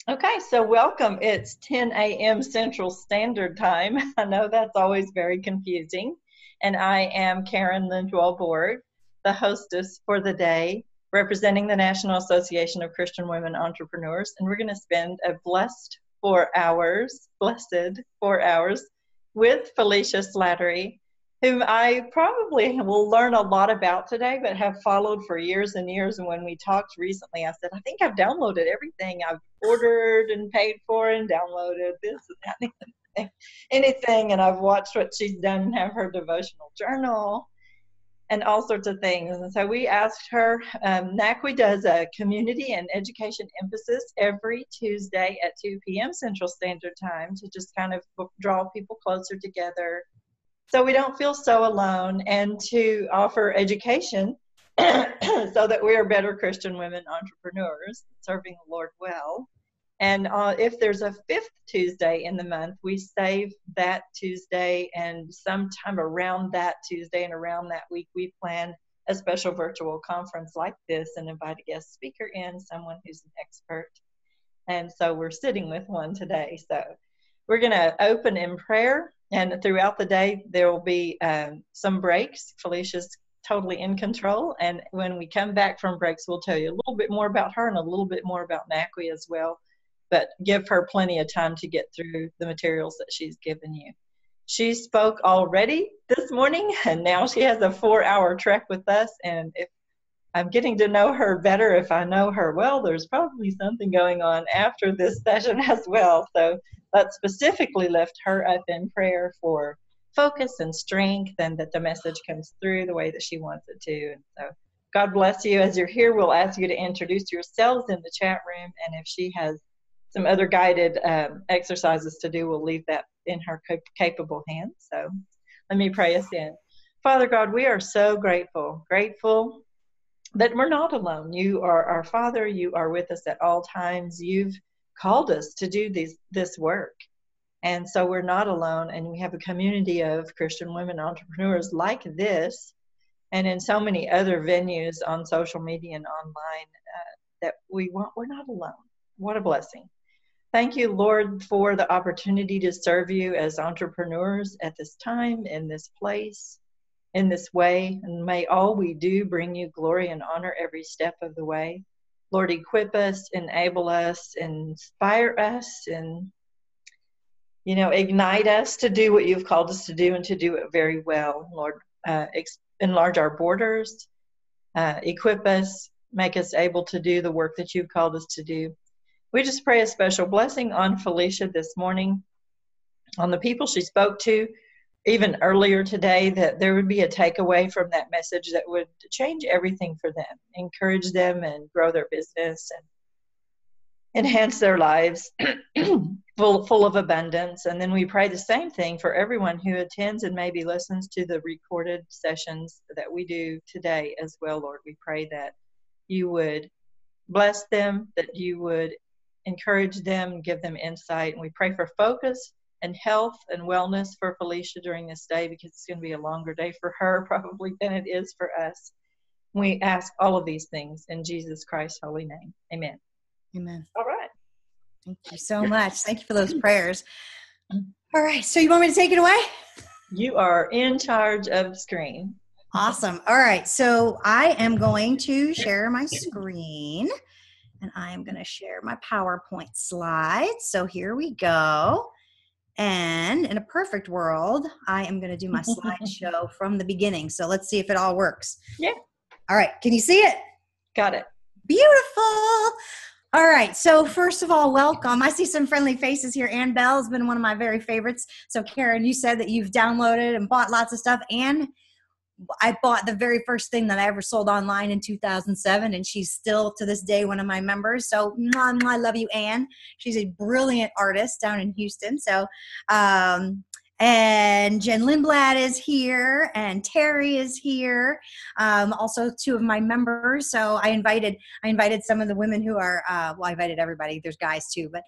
Okay, so welcome. It's 10 a.m. Central Standard Time. I know that's always very confusing. And I am Karen Lindwall-Bourg, the hostess for the day, representing the National Association of Christian Women Entrepreneurs. And we're going to spend a blessed 4 hours with Felicia Slattery, whom I probably will learn a lot about today, but have followed for years and years. And when we talked recently, I said, I think I've downloaded everything I've ordered and paid for and downloaded this and that, anything. And I've watched what she's done and have her devotional journal and all sorts of things. And so we asked her, NACWE does a community and education emphasis every Tuesday at 2 p.m. Central Standard Time to just kind of draw people closer together so we don't feel so alone, and to offer education so that we are better Christian women entrepreneurs serving the Lord well. And if there's a fifth Tuesday in the month, we save that Tuesday, and sometime around that Tuesday and around that week, we plan a special virtual conference like this and invite a guest speaker in, someone who's an expert. And so we're sitting with one today. So we're going to open in prayer, and throughout the day, there will be some breaks. Felicia's totally in control, and when we come back from breaks, we'll tell you a little bit more about her and a little bit more about NACWE as well, but give her plenty of time to get through the materials that she's given you. She spoke already this morning, and now she has a 4-hour trek with us, and if I'm getting to know her better, if I know her well, there's probably something going on after this session as well. So let's specifically lift her up in prayer for focus and strength, and that the message comes through the way that she wants it to. And so God bless you. As you're here, we'll ask you to introduce yourselves in the chat room, and if she has some other guided exercises to do, we'll leave that in her capable hands. So let me pray us in. This God, we are so grateful that we're not alone. You are our Father. You are with us at all times. You've called us to do this work. And so we're not alone, and we have a community of Christian women entrepreneurs like this, and in so many other venues on social media and online that we're not alone. What a blessing. Thank you, Lord, for the opportunity to serve you as entrepreneurs at this time, in this place, in this way, and may all we do bring you glory and honor every step of the way. Lord, equip us, enable us, inspire us, and ignite us to do what you've called us to do, and to do it very well. Lord, enlarge our borders, equip us, make us able to do the work that you've called us to do. We just pray a special blessing on Felicia this morning, on the people she spoke to, even earlier today, that there would be a takeaway from that message that would change everything for them, encourage them and grow their business and enhance their lives full of abundance. And then we pray the same thing for everyone who attends and maybe listens to the recorded sessions that we do today as well, Lord. We pray that you would bless them, that you would encourage them, give them insight. And we pray for focus and health and wellness for Felicia during this day, because it's going to be a longer day for her probably than it is for us. We ask all of these things in Jesus Christ's holy name. Amen. Amen. All right. Thank you so much. Thank you for those prayers. All right. So you want me to take it away? You are in charge of the screen. Awesome. All right. So I am going to share my screen, and I am going to share my PowerPoint slides. So here we go. And in a perfect world, I am going to do my slideshow from the beginning. So let's see if it all works. Yeah. All right. Can you see it? Got it. Beautiful. All right. So first of all, welcome. I see some friendly faces here. Ann Bell has been one of my very favorites. So Karen, you said that you've downloaded and bought lots of stuff. And I bought the very first thing that I ever sold online in 2007, and she's still to this day one of my members. So I love you, Anne. She's a brilliant artist down in Houston. So and Jen Lindblad is here, and Terry is here. Also two of my members. So I invited some of the women who are, I invited everybody. There's guys too, but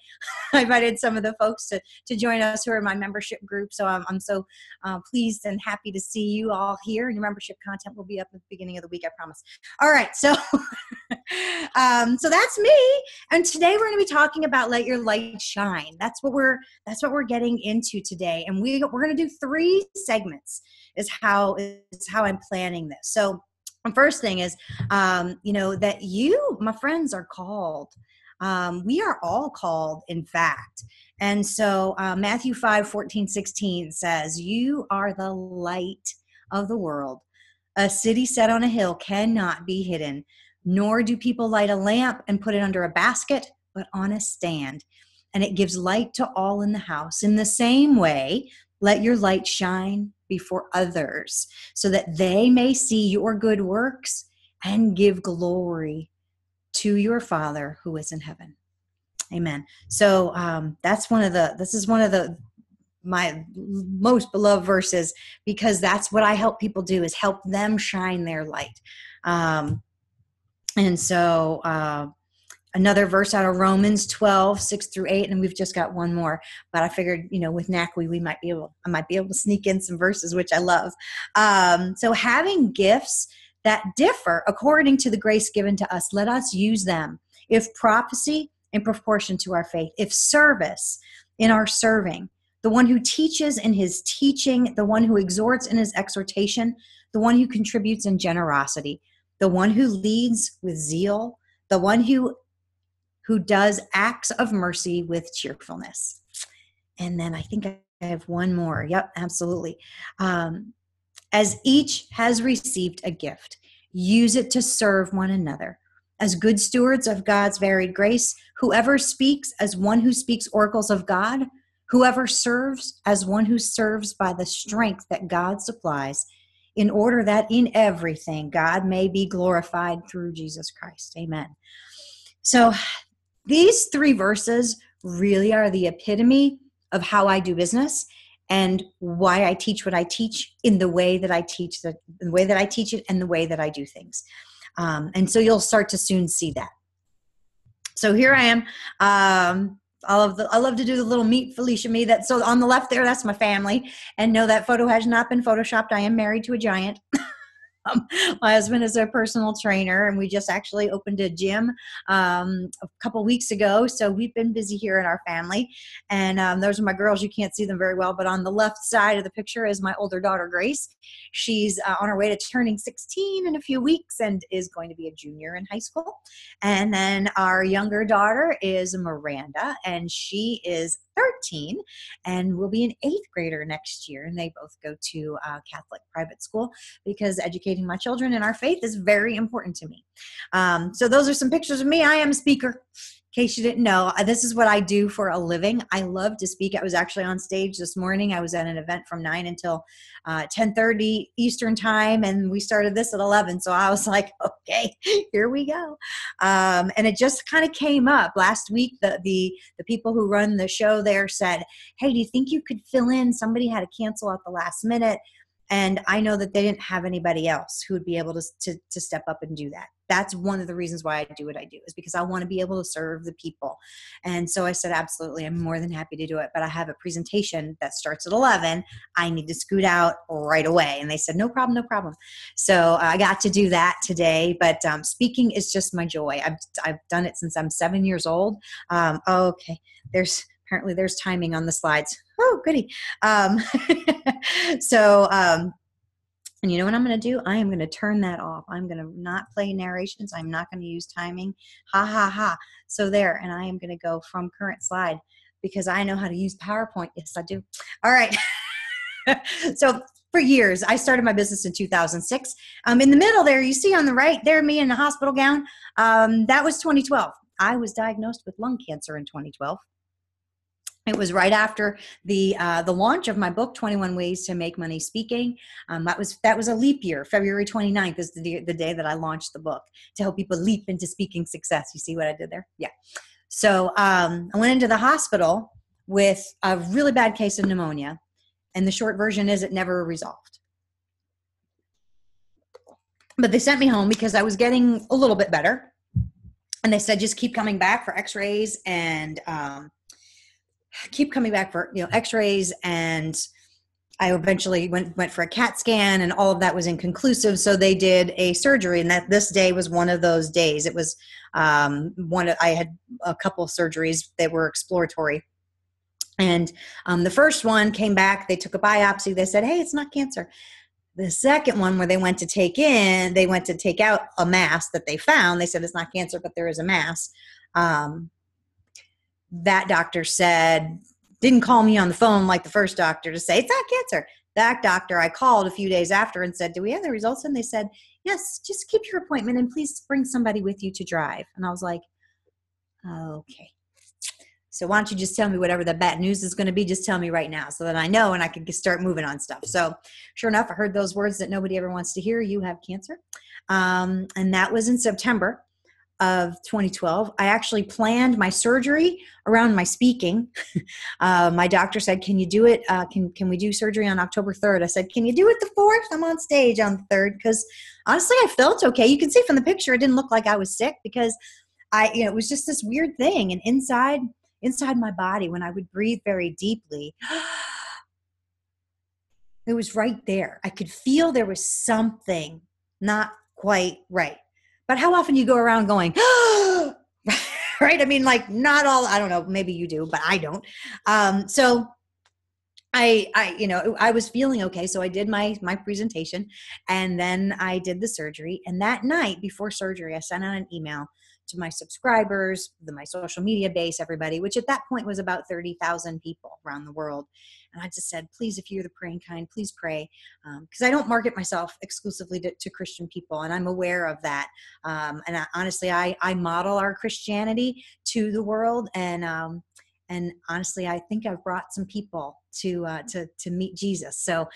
I invited some of the folks to join us who are in my membership group. So I'm so pleased and happy to see you all here. Your membership content will be up at the beginning of the week, I promise. All right. So So that's me. And today we're going to be talking about let your light shine. That's what we're getting into today. And we're going to do 3 segments is how I'm planning this. So the first thing is, that you, my friends, are called. We are all called, in fact. And so Matthew 5:14-16 says, you are the light of the world. A city set on a hill cannot be hidden, nor do people light a lamp and put it under a basket, but on a stand. And it gives light to all in the house. In the same way, let your light shine before others, so that they may see your good works and give glory to your Father who is in heaven. Amen. So this is one of my most beloved verses, because that's what I help people do, is help them shine their light. And so another verse out of Romans 12:6-8, and we've just got one more, but I figured, with NACWE, I might be able to sneak in some verses, which I love. So having gifts that differ according to the grace given to us, let us use them. If prophecy, in proportion to our faith. If service, in our serving. The one who teaches in his teaching, the one who exhorts in his exhortation, the one who contributes in generosity, the one who leads with zeal, the one who does acts of mercy with cheerfulness. And then I think I have one more. Yep, absolutely. As each has received a gift, use it to serve one another. As good stewards of God's varied grace, whoever speaks as one who speaks oracles of God, whoever serves as one who serves by the strength that God supplies, in order that in everything God may be glorified through Jesus Christ. Amen. So these 3 verses really are the epitome of how I do business and why I teach what I teach in the way that I teach it and the way that I do things. And so you'll start to soon see that. So here I am. I love to do the little meet Felicia me. So on the left there, that's my family. And no, that photo has not been photoshopped. I am married to a giant. My husband is a personal trainer, and we just actually opened a gym a couple weeks ago. So we've been busy here in our family. And those are my girls. You can't see them very well, but on the left side of the picture is my older daughter, Grace. She's on her way to turning 16 in a few weeks and is going to be a junior in high school. And then our younger daughter is Miranda, and she is 13 and will be an 8th grader next year. And they both go to Catholic private school, because educating my children in our faith is very important to me. So those are some pictures of me. I am a speaker. In case you didn't know, this is what I do for a living. I love to speak. I was actually on stage this morning. I was at an event from 9 until 10:30 Eastern time, and we started this at 11. So I was like, okay, here we go. And it just kind of came up last week. The people who run the show there said, hey, do you think you could fill in? Somebody had to cancel at the last minute. And I know that they didn't have anybody else who would be able to step up and do that. That's one of the reasons why I do what I do, is because I want to be able to serve the people. And so I said, absolutely, I'm more than happy to do it. But I have a presentation that starts at 11. I need to scoot out right away. And they said, no problem, no problem. So I got to do that today. But speaking is just my joy. I've done it since I'm 7 years old. Okay, apparently there's timing on the slides. Oh, goody. And you know what I'm going to do? I am going to turn that off. I'm going to not play narrations. I'm not going to use timing. Ha, ha, ha. So there. And I am going to go from current slide, because I know how to use PowerPoint. Yes, I do. All right. So for years, I started my business in 2006. In the middle there, you see on the right there, me in the hospital gown. That was 2012. I was diagnosed with lung cancer in 2012. It was right after the launch of my book, 21 Ways to Make Money Speaking. That was a leap year. February 29th is the day that I launched the book, to help people leap into speaking success. You see what I did there? Yeah. So I went into the hospital with a really bad case of pneumonia. And the short version is it never resolved. But they sent me home because I was getting a little bit better. And they said, just keep coming back for x-rays and keep coming back for x-rays and I eventually went for a CAT scan, and all of that was inconclusive. So they did a surgery, and that this day was one of those days. It was I had a couple of surgeries that were exploratory. And the first one came back, they took a biopsy. They said, hey, it's not cancer. The second one, where they went to take out a mass that they found. They said it's not cancer, but there is a mass. That doctor didn't call me on the phone like the first doctor to say, it's not cancer. That doctor, I called a few days after and said, do we have the results? And they said, yes, just keep your appointment and please bring somebody with you to drive. And I was like, okay. So why don't you just tell me whatever the bad news is going to be? Just tell me right now so that I know and I can start moving on stuff. So sure enough, I heard those words that nobody ever wants to hear. You have cancer. And that was in September of 2012. I actually planned my surgery around my speaking. My doctor said, can you do it? Can we do surgery on October 3rd? I said, can you do it the 4th? I'm on stage on the 3rd because honestly, I felt okay. You can see from the picture, it didn't look like I was sick because it was just this weird thing. And inside my body, when I would breathe very deeply, it was right there. I could feel there was something not quite right. But how often you go around going, right? I mean, like not all, I don't know, maybe you do, but I don't. So I was feeling okay. So I did my presentation and then I did the surgery. And that night before surgery, I sent out an email to my subscribers, my social media base, everybody, which at that point was about 30,000 people around the world. And I just said, please, if you're the praying kind, please pray. Because I don't market myself exclusively to Christian people. And I'm aware of that. Honestly, I model our Christianity to the world. And honestly, I think I've brought some people to meet Jesus. So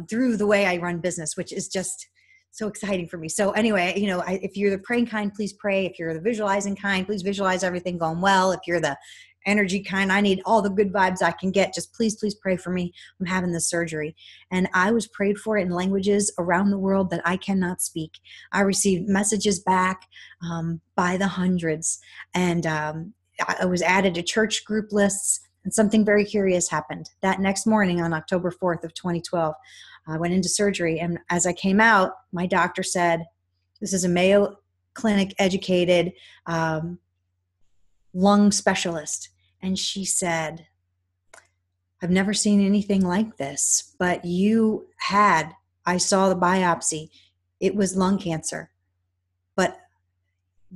through the way I run business, which is just so exciting for me. So anyway, if you're the praying kind, please pray. If you're the visualizing kind, please visualize everything going well. If you're the energy kind, I need all the good vibes I can get. Just please pray for me. I'm having this surgery. And I was prayed for in languages around the world that I cannot speak. I received messages back by the hundreds. And I was added to church group lists. And something very curious happened. That next morning on October 4th of 2012, I went into surgery. And as I came out, my doctor said, this is a Mayo Clinic educated lung specialist. And she said, I've never seen anything like this, but I saw the biopsy. It was lung cancer. But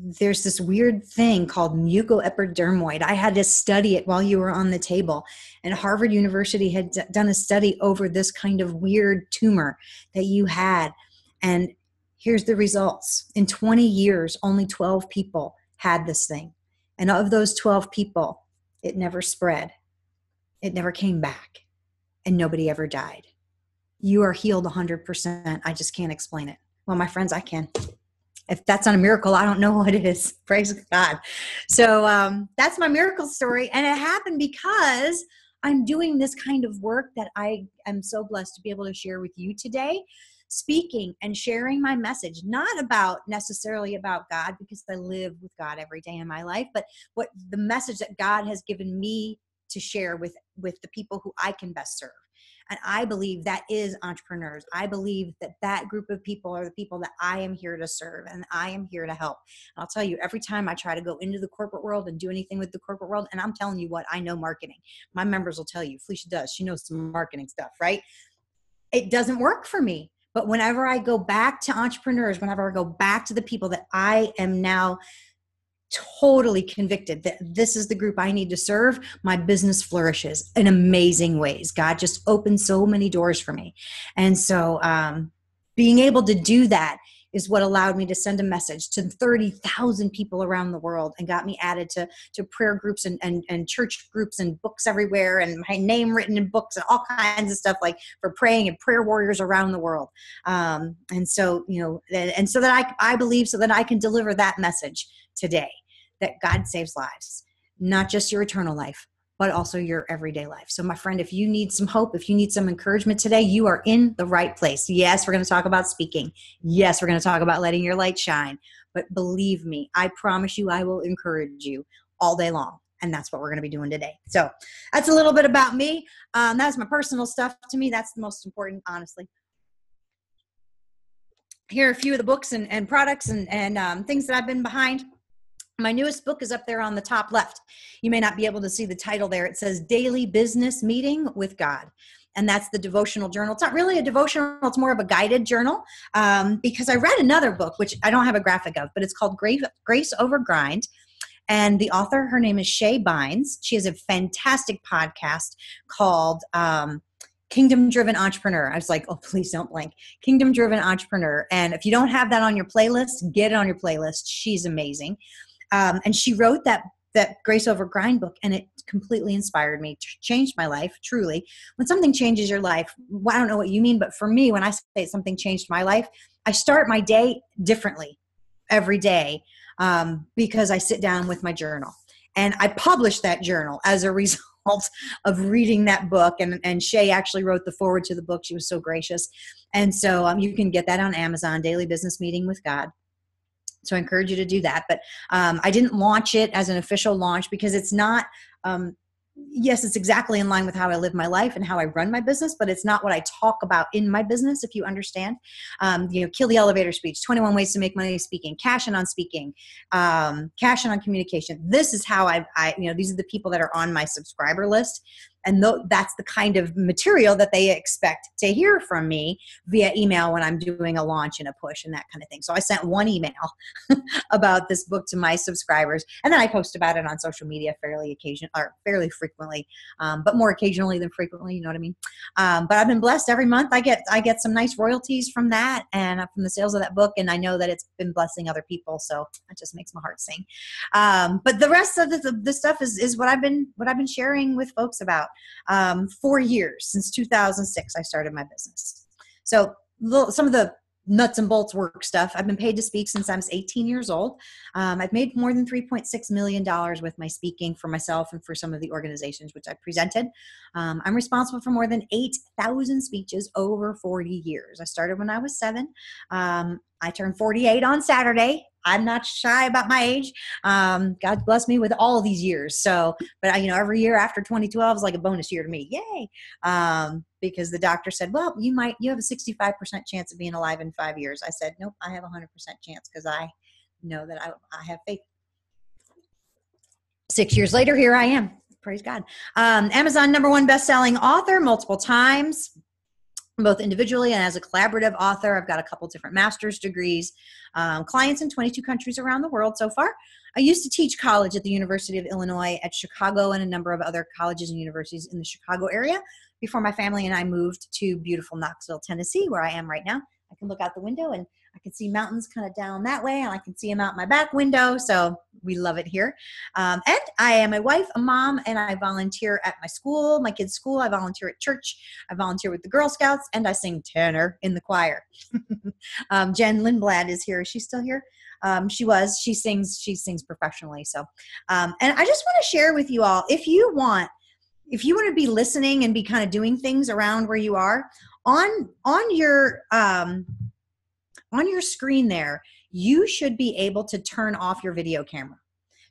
there's this weird thing called mucoepidermoid. I had to study it while you were on the table. And Harvard University had done a study over this kind of weird tumor that you had. And here's the results. In 20 years, only 12 people had this thing. And of those 12 people, it never spread. It never came back. And nobody ever died. You are healed 100%. I just can't explain it. Well, my friends, I can. If that's not a miracle, I don't know what it is. Praise God. So that's my miracle story. And it happened because I'm doing this kind of work that I am so blessed to be able to share with you today, speaking and sharing my message, not necessarily about God, because I live with God every day in my life, but what the message that God has given me to share with the people who I can best serve. And I believe that is entrepreneurs. I believe that group of people are the people that I am here to serve and I am here to help. And I'll tell you, every time I try to go into the corporate world and do anything with the corporate world, and I'm telling you what, I know marketing. My members will tell you, Felicia does. She knows some marketing stuff, right? It doesn't work for me. But whenever I go back to entrepreneurs, whenever I go back to the people that I am now totally convicted that this is the group I need to serve, my business flourishes in amazing ways. God just opened so many doors for me. And so being able to do that is what allowed me to send a message to 30,000 people around the world and got me added to prayer groups and church groups and books everywhere and my name written in books and all kinds of stuff like for praying and prayer warriors around the world. And so, and so that I believe so that I can deliver that message today, that God saves lives, not just your eternal life, but also your everyday life. So my friend, if you need some hope, if you need some encouragement today, you are in the right place. Yes, we're going to talk about speaking. Yes, we're going to talk about letting your light shine. But believe me, I promise you, I will encourage you all day long. And that's what we're going to be doing today. So that's a little bit about me. That's my personal stuff. To me, that's the most important, honestly. Here are a few of the books and products and things that I've been behind. My newest book is up there on the top left. You may not be able to see the title there. It says Daily Business Meeting with God. And that's the devotional journal. It's not really a devotional. It's more of a guided journal because I read another book, which I don't have a graphic of, but it's called Grace Over Grind. And the author, her name is Shay Bynes. She has a fantastic podcast called Kingdom Driven Entrepreneur. I was like, oh, please don't blank. Kingdom Driven Entrepreneur. And if you don't have that on your playlist, get it on your playlist. She's amazing. And she wrote that Grace Over Grind book, and it completely inspired me, changed my life, truly. When something changes your life, well, I don't know what you mean, but for me, when I say something changed my life, I start my day differently every day. Because I sit down with my journal, and I published that journal as a result of reading that book. And Shay actually wrote the foreword to the book. She was so gracious. And so you can get that on Amazon, Daily Business Meeting with God. So I encourage you to do that. But I didn't launch it as an official launch because it's not, yes, it's exactly in line with how I live my life and how I run my business, but it's not what I talk about in my business, if you understand. Kill the elevator speech, 21 ways to make money speaking, cash in on speaking, cash in on communication. This is how these are the people that are on my subscriber list. And that's the kind of material that they expect to hear from me via email when I'm doing a launch and a push and that kind of thing. So I sent one email about this book to my subscribers, and then I post about it on social media fairly frequently, but more occasionally than frequently. You know what I mean? But I've been blessed every month. I get some nice royalties from that and from the sales of that book, and I know that it's been blessing other people. So it just makes my heart sing. But the rest of the stuff is what I've been sharing with folks about. 4 years, since 2006, I started my business. So some of the nuts and bolts work stuff. I've been paid to speak since I was 18 years old. I've made more than $3.6 million with my speaking for myself and for some of the organizations which I presented. I'm responsible for more than 8,000 speeches over 40 years. I started when I was 7. I turned 48 on Saturday. I'm not shy about my age. God bless me with all these years. So, but every year after 2012 is like a bonus year to me. Yay. Because the doctor said, well, you have a 65% chance of being alive in 5 years. I said, nope, I have a 100% chance because I know that I have faith. 6 years later, here I am. Praise God. Amazon #1 best-selling author multiple times, both individually and as a collaborative author. I've got a couple different master's degrees, clients in 22 countries around the world so far. I used to teach college at the University of Illinois at Chicago and a number of other colleges and universities in the Chicago area before my family and I moved to beautiful Knoxville, Tennessee, where I am right now. I can look out the window and I can see mountains kind of down that way, and I can see them out my back window. So we love it here. And I am a wife, a mom, and I volunteer at my school, my kids' school. I volunteer at church. I volunteer with the Girl Scouts, and I sing tenor in the choir. Jen Lindblad is here. Is she still here? She sings professionally. So, and I just want to share with you all, if you want to be listening and be kind of doing things around where you are, on your screen there, you should be able to turn off your video camera.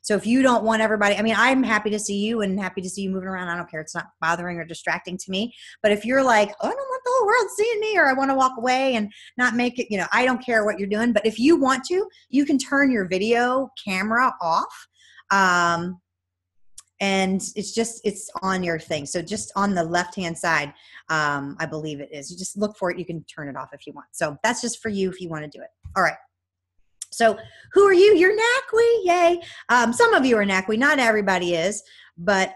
So if you don't want everybody, I'm happy to see you and happy to see you moving around. I don't care. It's not bothering or distracting to me. But if you're like, oh, I don't want the whole world seeing me, or I want to walk away and not make it, I don't care what you're doing. But if you want to, you can turn your video camera off. And it's on your thing. So just on the left-hand side, I believe it is. You just look for it. You can turn it off if you want. So that's just for you if you want to do it. All right. So who are you? You're NACWE. Yay. Some of you are NACWE. Not everybody is, but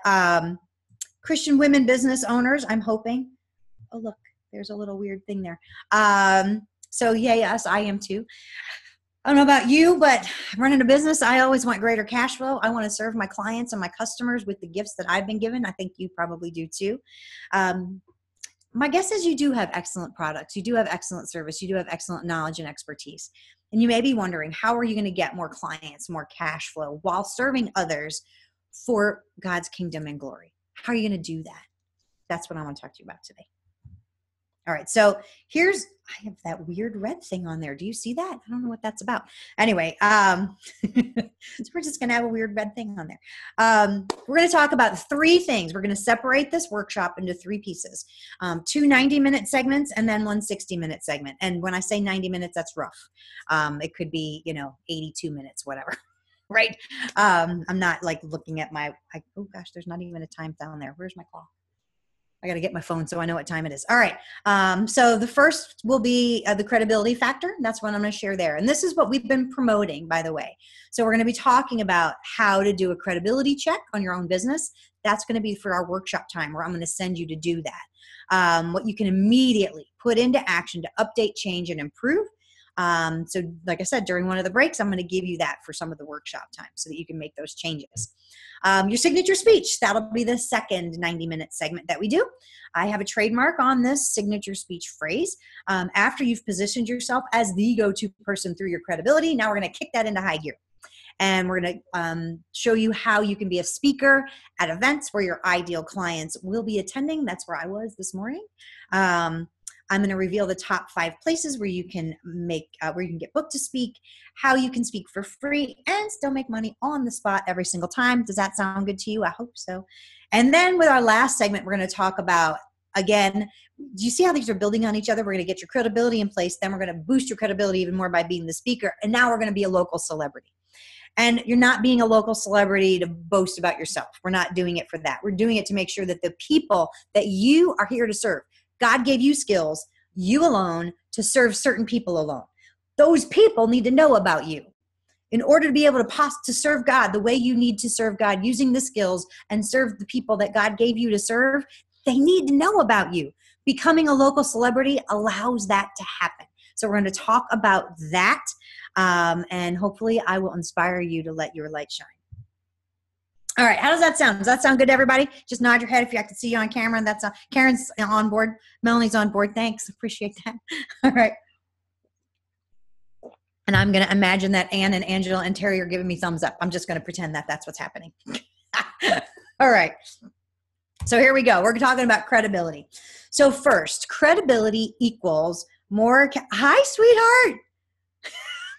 Christian women business owners, I'm hoping. Oh, look, there's a little weird thing there. So yeah, yes, I am too. I don't know about you, but running a business, I always want greater cash flow. I want to serve my clients and my customers with the gifts that I've been given. I think you probably do too. My guess is you do have excellent products. You do have excellent service. You do have excellent knowledge and expertise. And you may be wondering, how are you going to get more clients, more cash flow while serving others for God's kingdom and glory? How are you going to do that? That's what I want to talk to you about today. All right. So I have that weird red thing on there. Do you see that? I don't know what that's about. Anyway, so we're just going to have a weird red thing on there. We're going to talk about three things. We're going to separate this workshop into three pieces, 2 90-minute segments and then 1 60-minute segment. And when I say 90 minutes, that's rough. It could be, 82 minutes, whatever. Right. I'm not like looking at oh gosh, there's not even a time down there. Where's my clock? I got to get my phone so I know what time it is. All right. So the first will be the credibility factor. That's what I'm going to share there. And this is what we've been promoting, by the way. So we're going to be talking about how to do a credibility check on your own business. That's going to be for our workshop time where I'm going to send you to do that. What you can immediately put into action to update, change, and improve. So like I said, during one of the breaks, I'm going to give you that for some of the workshop time so that you can make those changes. Your signature speech, that'll be the second 90-minute segment that we do. I have a trademark on this signature speech phrase. After you've positioned yourself as the go-to person through your credibility, now we're going to kick that into high gear. And we're going to show you how you can be a speaker at events where your ideal clients will be attending. That's where I was this morning. I'm going to reveal the top 5 places where you can get booked to speak, how you can speak for free and still make money on the spot every single time. Does that sound good to you? I hope so. And then with our last segment, we're going to talk about, again, do you see how these are building on each other? We're going to get your credibility in place. Then we're going to boost your credibility even more by being the speaker. And now we're going to be a local celebrity. And you're not being a local celebrity to boast about yourself. We're not doing it for that. We're doing it to make sure that the people that you are here to serve, God gave you skills, you alone, to serve certain people alone. Those people need to know about you. In order to be able to serve God the way you need to serve God, using the skills and serve the people that God gave you to serve, they need to know about you. Becoming a local celebrity allows that to happen. So we're going to talk about that, and hopefully I will inspire you to let your light shine. All right, how does that sound? Does that sound good to everybody? Just nod your head if I can see you on camera. And that's Karen's on board. Melanie's on board. Thanks. Appreciate that. All right. And I'm going to imagine that Ann and Angela and Terry are giving me thumbs up. I'm just going to pretend that that's what's happening. All right. So here we go. We're talking about credibility. So first, credibility equals more. Hi, sweetheart.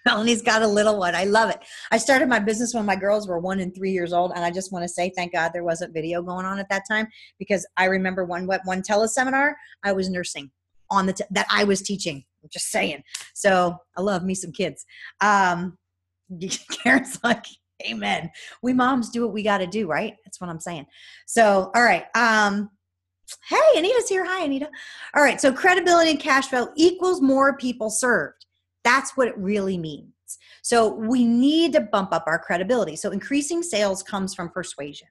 Melanie's got a little one. I love it. I started my business when my girls were 1 and 3 years old. And I just want to say, thank God there wasn't video going on at that time, because I remember one teleseminar I was nursing on that I was teaching. I'm just saying. So I love me some kids. Karen's like, amen. We moms do what we got to do, right? That's what I'm saying. So, all right. Hey, Anita's here. Hi, Anita. All right. So credibility and cash flow equals more people served. That's what it really means. So we need to bump up our credibility. So increasing sales comes from persuasion.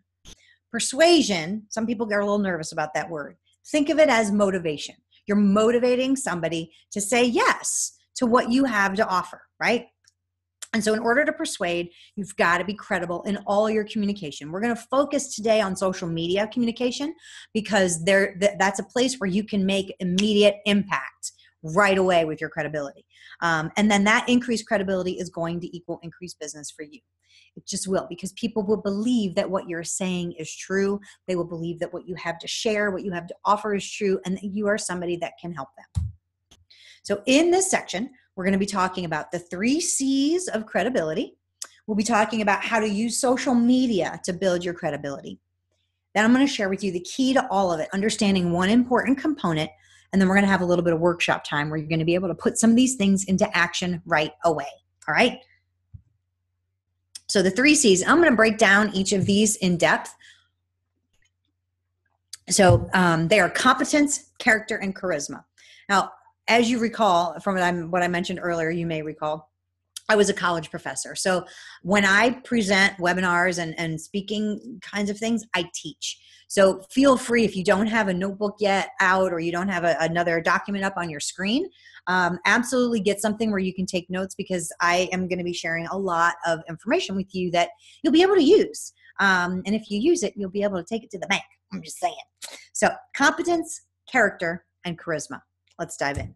Persuasion, some people get a little nervous about that word. Think of it as motivation. You're motivating somebody to say yes to what you have to offer, right? And so in order to persuade, you've got to be credible in all your communication. We're going to focus today on social media communication because that's a place where you can make immediate impact right away with your credibility. And then that increased credibility is going to equal increased business for you. It just will, because people will believe that what you're saying is true. They will believe that what you have to share, what you have to offer is true, and that you are somebody that can help them. So in this section, we're going to be talking about the 3 C's of credibility. We'll be talking about how to use social media to build your credibility. Then I'm going to share with you the key to all of it, understanding one important component. And then we're going to have a little bit of workshop time where you're going to be able to put some of these things into action right away. All right. So the 3 C's, I'm going to break down each of these in depth. So they are competence, character, and charisma. Now, as you recall from what I mentioned earlier, you may recall, I was a college professor. So when I present webinars and speaking kinds of things, I teach. So feel free, if you don't have a notebook yet out or you don't have another document up on your screen, absolutely get something where you can take notes, because I am going to be sharing a lot of information with you that you'll be able to use. And if you use it, you'll be able to take it to the bank. I'm just saying. So competence, character, and charisma. Let's dive in.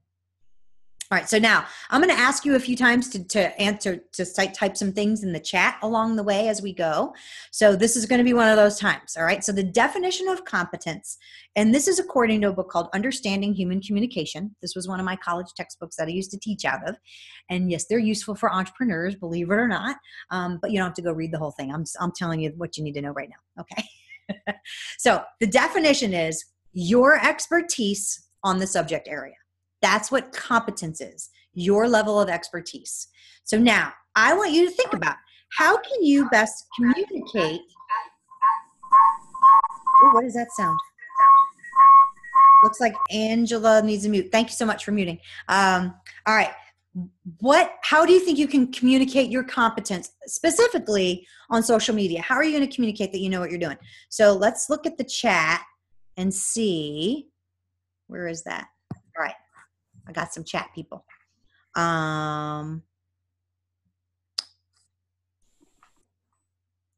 All right, so now I'm going to ask you a few times to answer, to type some things in the chat along the way as we go. So this is going to be one of those times, all right? So the definition of competence, and this is according to a book called Understanding Human Communication. This was one of my college textbooks that I used to teach out of. And yes, they're useful for entrepreneurs, believe it or not, but you don't have to go read the whole thing. I'm telling you what you need to know right now, okay? So the definition is your expertise on the subject area. That's what competence is, your level of expertise. So now I want you to think about, how can you best communicate? Oh, what does that sound? Looks like Angela needs a mute. Thank you so much for muting. All right. How do you think you can communicate your competence specifically on social media? How are you going to communicate that you know what you're doing? So let's look at the chat and see, where is that? All right. I got some chat people.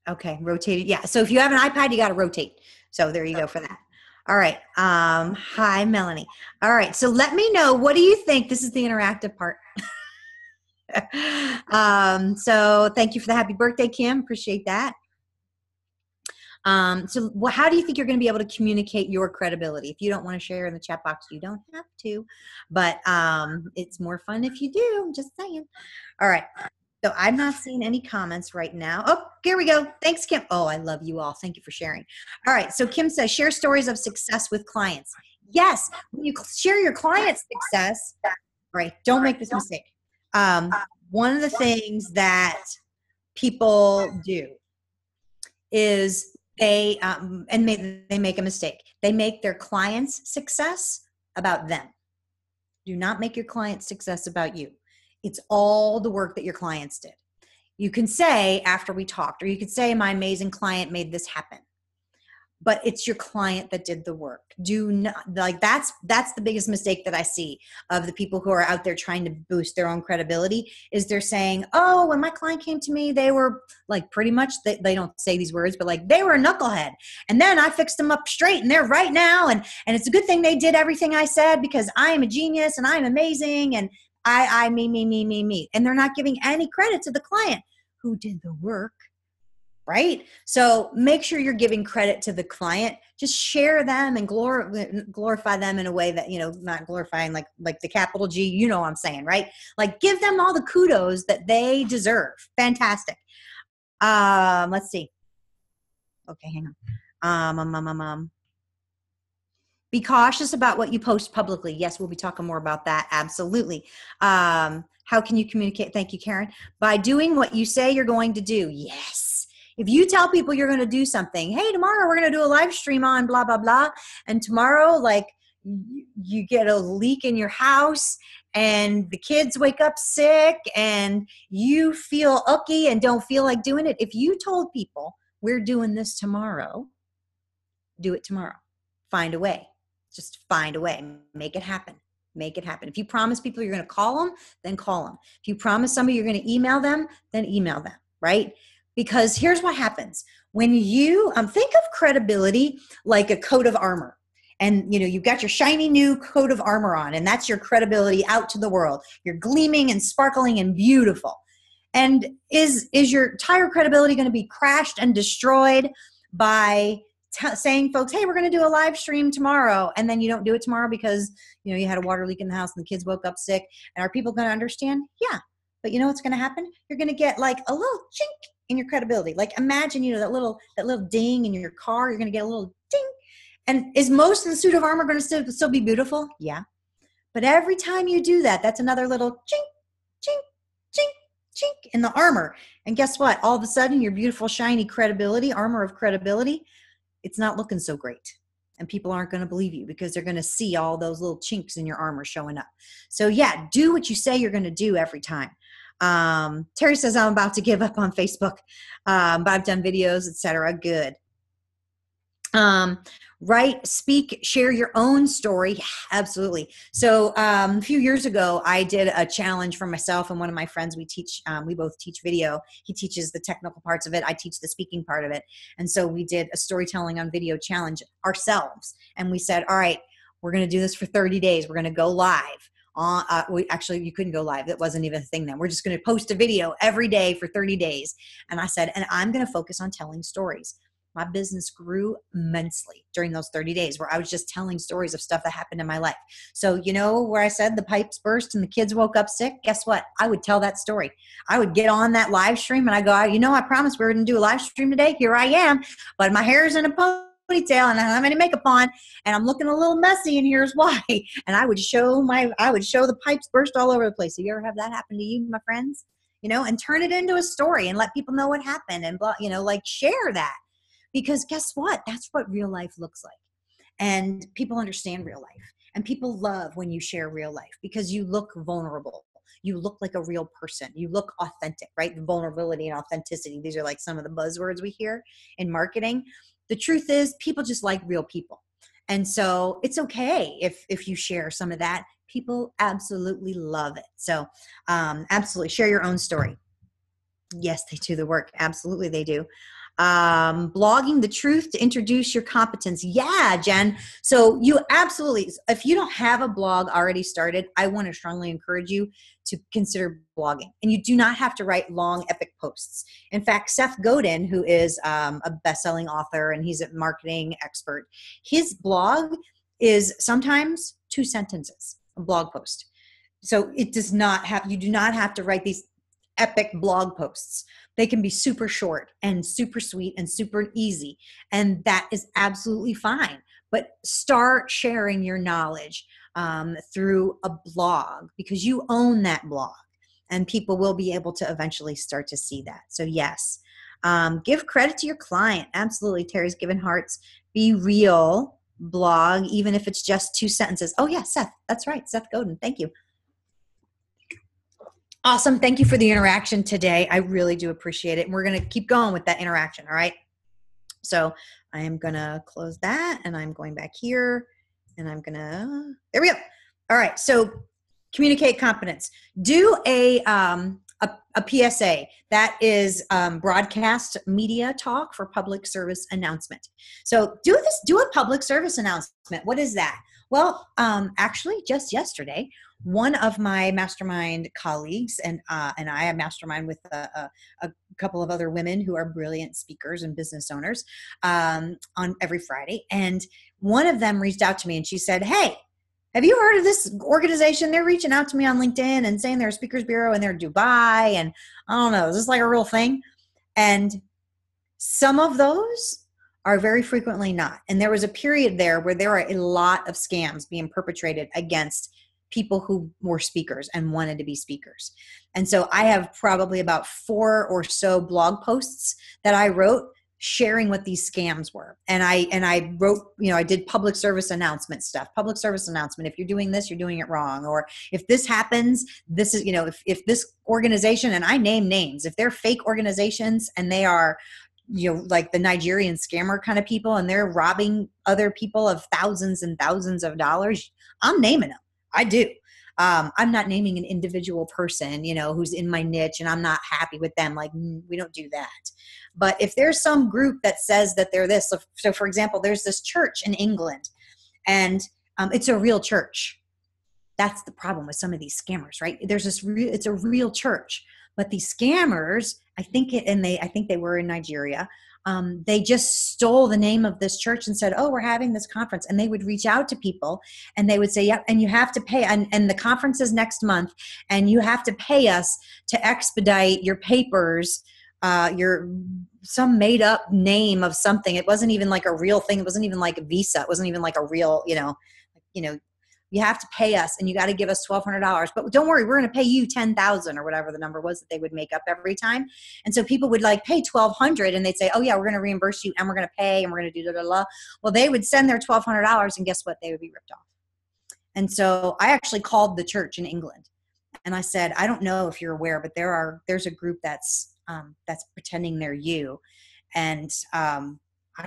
Okay, rotated. Yeah, so if you have an iPad, you got to rotate. So there you go for that. All right. Hi, Melanie. All right, so let me know, what do you think? This is the interactive part. So thank you for the happy birthday, Kim. Appreciate that. So how do you think you're going to be able to communicate your credibility? If you don't want to share in the chat box, you don't have to, but it's more fun if you do. I'm just saying. All right. So I'm not seeing any comments right now. Oh, here we go. Thanks, Kim. Oh, I love you all. Thank you for sharing. All right. So Kim says, share stories of success with clients. Yes. When you share your client's success, right, don't make this mistake. One of the things that people do is they make a mistake. They make their client's success about them. Do not make your client's success about you. It's all the work that your clients did. You can say, after we talked, or you could say, my amazing client made this happen. But it's your client that did the work. Do not, like, that's the biggest mistake that I see of the people who are out there trying to boost their own credibility, is they're saying, oh, when my client came to me, they were like, pretty much, they don't say these words, but like, they were a knucklehead. And then I fixed them up straight and they're right now. And it's a good thing they did everything I said, because I am a genius and I'm amazing. And me. And they're not giving any credit to the client who did the work. Right? So make sure you're giving credit to the client. Just share them and glorify them in a way that, not glorifying like the capital G, you know what I'm saying, right? Like, give them all the kudos that they deserve. Fantastic. Let's see. Okay, hang on. Be cautious about what you post publicly. Yes, we'll be talking more about that. Absolutely. How can you communicate? Thank you, Karen. By doing what you say you're going to do. Yes. If you tell people you're going to do something, hey, tomorrow we're going to do a live stream on blah, blah, blah. And tomorrow, like, you get a leak in your house and the kids wake up sick and you feel icky and don't feel like doing it. If you told people we're doing this tomorrow, do it tomorrow. Find a way. Just find a way. Make it happen. Make it happen. If you promise people you're going to call them, then call them. If you promise somebody you're going to email them, then email them, right? Because here's what happens. When you think of credibility like a coat of armor, and you've got your shiny new coat of armor on, and that's your credibility out to the world. You're gleaming and sparkling and beautiful. And is your entire credibility going to be crashed and destroyed by saying, folks, hey, we're going to do a live stream tomorrow, and then you don't do it tomorrow because you had a water leak in the house and the kids woke up sick? And are people going to understand? Yeah. But you know what's going to happen? You're going to get like a little chink in your credibility. Like, imagine, that little ding in your car. You're going to get a little ding. And is most of the suit of armor going to still be beautiful? Yeah. But every time you do that, that's another little chink, chink, chink, chink in the armor. And guess what? All of a sudden, your beautiful, shiny credibility, armor of credibility, it's not looking so great. And people aren't going to believe you because they're going to see all those little chinks in your armor showing up. So yeah, do what you say you're going to do every time. Terry says, I'm about to give up on Facebook, but I've done videos, etc. Good. Write, speak, share your own story. Yeah, absolutely. So a few years ago, I did a challenge for myself and one of my friends. We both teach video. He teaches the technical parts of it. I teach the speaking part of it. And so we did a storytelling on video challenge ourselves. And we said, all right, we're going to do this for 30 days. We're going to go live you couldn't go live. That wasn't even a thing then. We're just going to post a video every day for 30 days. And I said, and I'm going to focus on telling stories. My business grew immensely during those 30 days where I was just telling stories of stuff that happened in my life. So, where I said the pipes burst and the kids woke up sick, guess what? I would tell that story. I would get on that live stream and I go, I promised we were going to do a live stream today. Here I am, but my hair is in a ponytail and I don't have any makeup on and I'm looking a little messy and here's why. And I would show the pipes burst all over the place. Have you ever have that happen to you, my friends? And turn it into a story and let people know what happened and share that. Because guess what? That's what real life looks like. And people understand real life. And people love when you share real life because you look vulnerable. You look like a real person. You look authentic, right? Vulnerability and authenticity. These are like some of the buzzwords we hear in marketing. The truth is people just like real people. And so it's okay if you share some of that. People absolutely love it. So absolutely share your own story. Yes, they do the work. Absolutely they do. Blogging the truth to introduce your competence. Yeah, Jen. So you absolutely, if you don't have a blog already started, I want to strongly encourage you to consider blogging. And you do not have to write long, epic posts. In fact, Seth Godin, who is a best-selling author and he's a marketing expert, his blog is sometimes 2 sentences, a blog post. So you do not have to write these epic blog posts. They can be super short and super sweet and super easy. And that is absolutely fine. But start sharing your knowledge through a blog because you own that blog and people will be able to eventually start to see that. So yes, give credit to your client. Absolutely. Terry's given hearts. Be real blog, even if it's just 2 sentences. Oh yeah, Seth. That's right. Seth Godin. Thank you. Awesome. Thank you for the interaction today. I really do appreciate it. And we're going to keep going with that interaction. All right. So I am going to close that and I'm going back here and there we go. All right. So communicate competence. Do a PSA that is broadcast media talk for public service announcement. So do a public service announcement. What is that? Well, actually just yesterday, one of my mastermind colleagues and I mastermind with a couple of other women who are brilliant speakers and business owners on every Friday. And one of them reached out to me and she said, hey, have you heard of this organization? They're reaching out to me on LinkedIn and saying they're a speakers bureau and they're in Dubai. And I don't know, is this like a real thing? And some of those are very frequently not. And there was a period there where there were a lot of scams being perpetrated against people who were speakers and wanted to be speakers. And so I have probably about 4 or so blog posts that I wrote sharing what these scams were. And I wrote, I did public service announcement stuff, public service announcement. If you're doing this, you're doing it wrong. Or if this happens, this is, if this organization, and I name names, if they're fake organizations and they are, like the Nigerian scammer kind of people, and they're robbing other people of thousands and thousands of dollars, I'm naming them. I do. I'm not naming an individual person, who's in my niche and I'm not happy with them. Like, we don't do that. But if there's some group that says that they're this, so for example, there's this church in England and it's a real church. That's the problem with some of these scammers, right? It's a real church, but these scammers, I think they were in Nigeria. They just stole the name of this church and said, oh, we're having this conference. And they would reach out to people and they would say, yeah, and you have to pay. And the conference is next month and you have to pay us to expedite your papers, some made up name of something. It wasn't even like a real thing. It wasn't even like a visa. It wasn't even like a real, you have to pay us and you got to give us $1,200, but don't worry, we're going to pay you $10,000 or whatever the number was that they would make up every time. And so people would like pay $1,200 and they'd say, oh yeah, we're going to reimburse you and we're going to pay and we're going to do da. Well, they would send their $1,200 and guess what? They would be ripped off. And so I actually called the church in England and I said, I don't know if you're aware, but there's a group that's pretending they're you. And I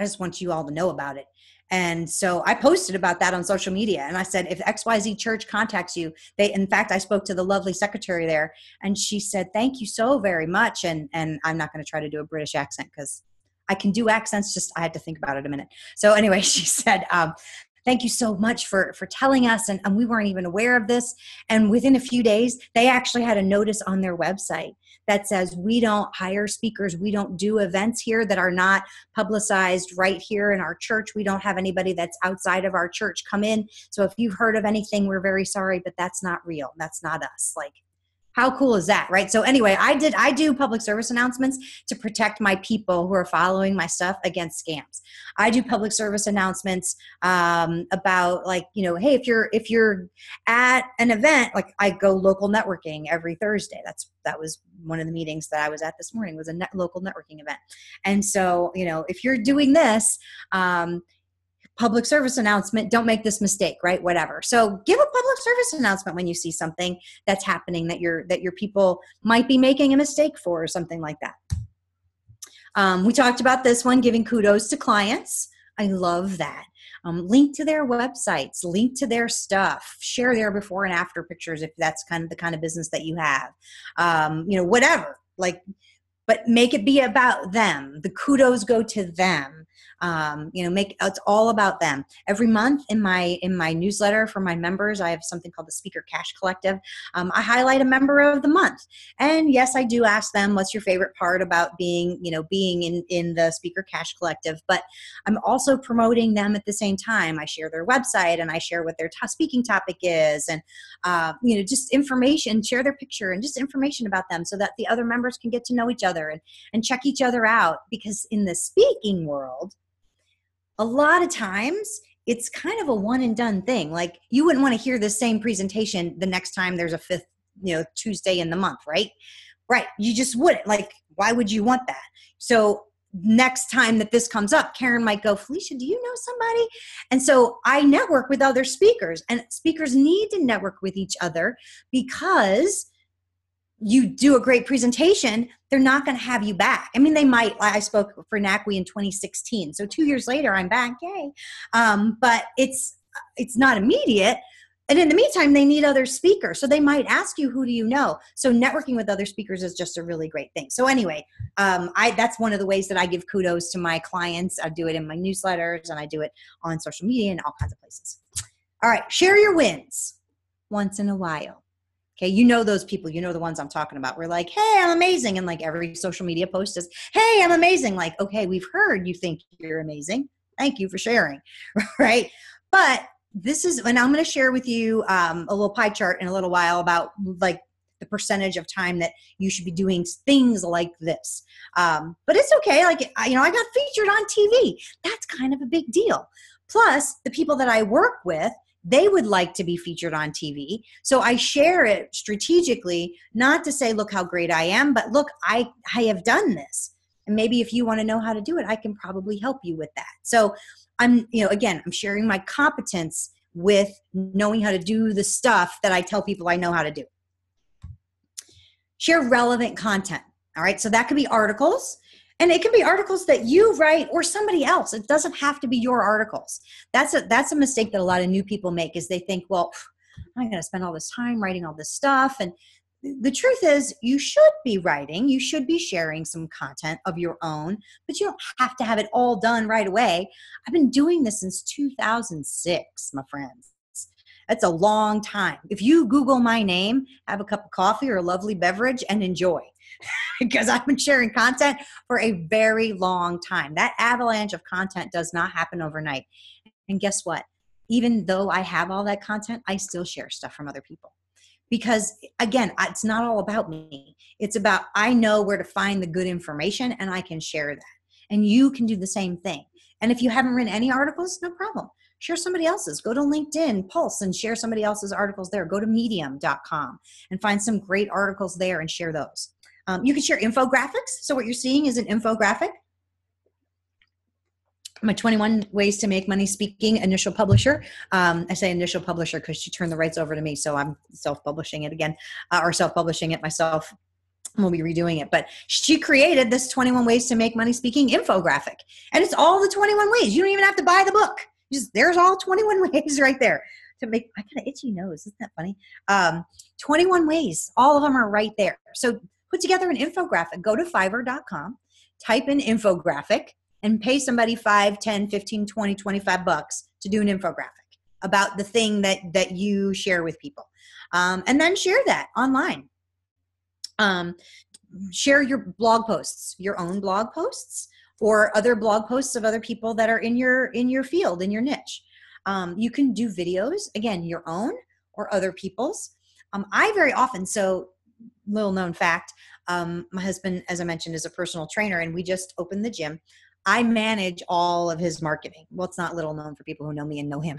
just want you all to know about it. And so I posted about that on social media and I said, if XYZ church contacts you, in fact, I spoke to the lovely secretary there and she said, thank you so very much. And I'm not going to try to do a British accent because I can do accents, just I had to think about it a minute. So anyway, she said, Thank you so much for telling us. And we weren't even aware of this. And within a few days, they actually had a notice on their website that says, we don't hire speakers. We don't do events here that are not publicized right here in our church. We don't have anybody that's outside of our church come in. So if you've heard of anything, we're very sorry, but that's not real. That's not us. Like, how cool is that, right? So anyway, I do public service announcements to protect my people who are following my stuff against scams. I do public service announcements about, like, you know, hey, if you're at an event, like I go local networking every Thursday. That was one of the meetings that I was at this morning, was a local networking event. And so, you know, if you're doing this, public service announcement, don't make this mistake, right? Whatever. So give a public service announcement when you see something that's happening that your people might be making a mistake for, or something like that. We talked about this one, giving kudos to clients. I love that. Link to their websites, link to their stuff, share their before and after pictures if that's kind of the kind of business that you have. You know, whatever, like, but make it be about them. The kudos go to them. You know, it's all about them. Every month in my newsletter for my members, I have something called the Speaker Cash Collective. I highlight a member of the month. And yes, I do ask them, what's your favorite part about being in the Speaker Cash Collective? But I'm also promoting them at the same time. I share their website and I share what their speaking topic is, and, you know, just information, share their picture and just information about them so that the other members can get to know each other and check each other out. Because in the speaking world, a lot of times it's kind of a one and done thing. Like, you wouldn't want to hear the same presentation the next time there's a fifth, you know, Tuesday in the month, right? Right. You just wouldn't. Like, why would you want that? So next time that this comes up, Karen might go, Felicia, do you know somebody? And so I network with other speakers, and speakers need to network with each other, because you do a great presentation, they're not going to have you back. I mean, they might. I spoke for NACWE in 2016. So 2 years later, I'm back. Yay. But it's not immediate. And in the meantime, they need other speakers. So they might ask you, who do you know? So networking with other speakers is just a really great thing. So anyway, that's one of the ways that I give kudos to my clients. I do it in my newsletters, and I do it on social media and all kinds of places. All right. Share your wins once in a while. Okay, you know those people, you know the ones I'm talking about. We're like, hey, I'm amazing. And like every social media post is, hey, I'm amazing. Like, okay, we've heard you think you're amazing. Thank you for sharing, right? But this is, and I'm going to share with you a little pie chart in a little while about like the percentage of time that you should be doing things like this. But it's okay. Like, you know, I got featured on TV. That's kind of a big deal. Plus, the people that I work with, they would like to be featured on TV. So I share it strategically, not to say, look how great I am, but look, I have done this. And maybe if you want to know how to do it, I can probably help you with that. So I'm sharing my competence with knowing how to do the stuff that I tell people I know how to do. Share relevant content. All right. So that could be articles. And it can be articles that you write or somebody else. It doesn't have to be your articles. That's a mistake that a lot of new people make, is they think, well, I'm going to spend all this time writing all this stuff. And the truth is, you should be writing, you should be sharing some content of your own, but you don't have to have it all done right away. I've been doing this since 2006, my friends. That's a long time. If you Google my name, have a cup of coffee or a lovely beverage and enjoy. Because I've been sharing content for a very long time. That avalanche of content does not happen overnight. And guess what? Even though I have all that content, I still share stuff from other people. Because again, it's not all about me. It's about, I know where to find the good information and I can share that. And you can do the same thing. And if you haven't written any articles, no problem. Share somebody else's. Go to LinkedIn, Pulse, and share somebody else's articles there. Go to medium.com and find some great articles there and share those. You can share infographics. So what you're seeing is an infographic. My 21 Ways to Make Money Speaking initial publisher. I say initial publisher because she turned the rights over to me, so I'm self-publishing it again, or self-publishing it myself. We'll be redoing it. But she created this 21 Ways to Make Money Speaking infographic. And it's all the 21 ways. You don't even have to buy the book. There's all 21 ways right there to make. I got an itchy nose. Isn't that funny? 21 ways. All of them are right there. So put together an infographic. Go to Fiverr.com, type in infographic, and pay somebody 5, 10, 15, 20, 25 bucks to do an infographic about the thing that you share with people. And then share that online. Share your blog posts, your own blog posts, or other blog posts of other people that are in your field, in your niche. You can do videos, again, your own or other people's. I very often, so little known fact, my husband, as I mentioned, is a personal trainer, and we just opened the gym. I manage all of his marketing. Well, it's not little known for people who know me and know him.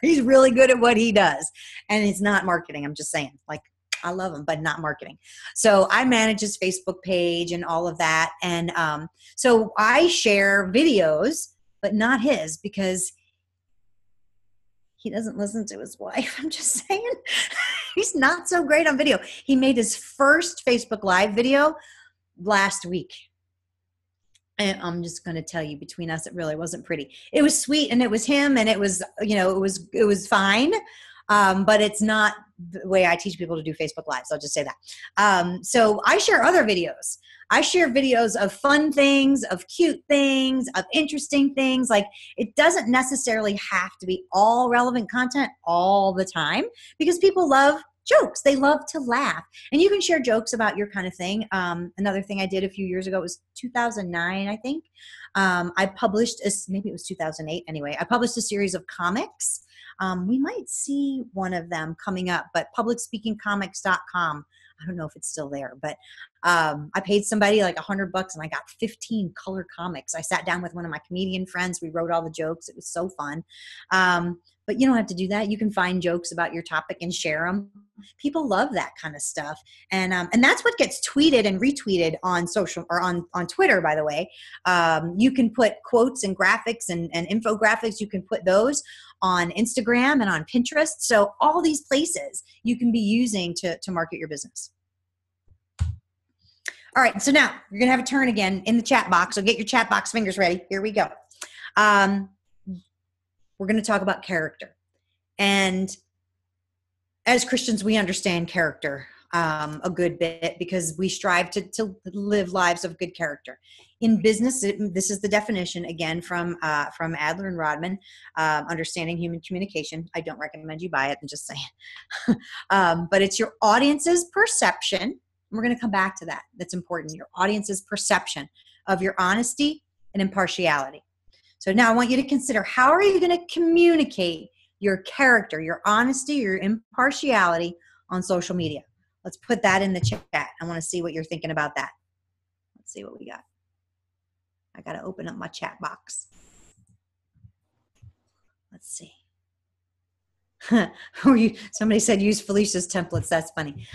He's really good at what he does. And it's not marketing. I'm just saying, like, I love him, but not marketing. So I manage his Facebook page and all of that. And so I share videos, but not his, because he doesn't listen to his wife. I'm just saying. He's not so great on video. He made his first Facebook Live video last week. And I'm just going to tell you, between us, it really wasn't pretty. It was sweet, and it was him, and it was, it was fine. But it's not the way I teach people to do Facebook Lives. I'll just say that. So I share other videos. I share videos of fun things, of cute things, of interesting things. Like, it doesn't necessarily have to be all relevant content all the time, because people love jokes. They love to laugh. And you can share jokes about your kind of thing. Another thing I did a few years ago, it was 2009, I think. I published, maybe it was 2008 anyway. I published a series of comics. We might see one of them coming up, but publicspeakingcomics.com. I don't know if it's still there, but I paid somebody like $100 and I got 15 color comics. I sat down with one of my comedian friends. We wrote all the jokes. It was so fun. But you don't have to do that. You can find jokes about your topic and share them. People love that kind of stuff. And that's what gets tweeted and retweeted on social, or on Twitter, by the way. You can put quotes and graphics and infographics. You can put those on Instagram and on Pinterest. So all these places you can be using to market your business. All right. So now you're going to have a turn again in the chat box. So get your chat box fingers ready. Here we go. We're going to talk about character. And as Christians, we understand character a good bit, because we strive to live lives of good character. In business, this is the definition, again, from Adler and Rodman, Understanding Human Communication. I don't recommend you buy it, I'm just saying. But it's your audience's perception. We're going to come back to that. That's important. Your audience's perception of your honesty and impartiality. So now I want you to consider, how are you going to communicate your character, your honesty, your impartiality on social media? Let's put that in the chat. I want to see what you're thinking about that. Let's see what we got. I got to open up my chat box. Let's see. Somebody said use Felicia's templates. That's funny.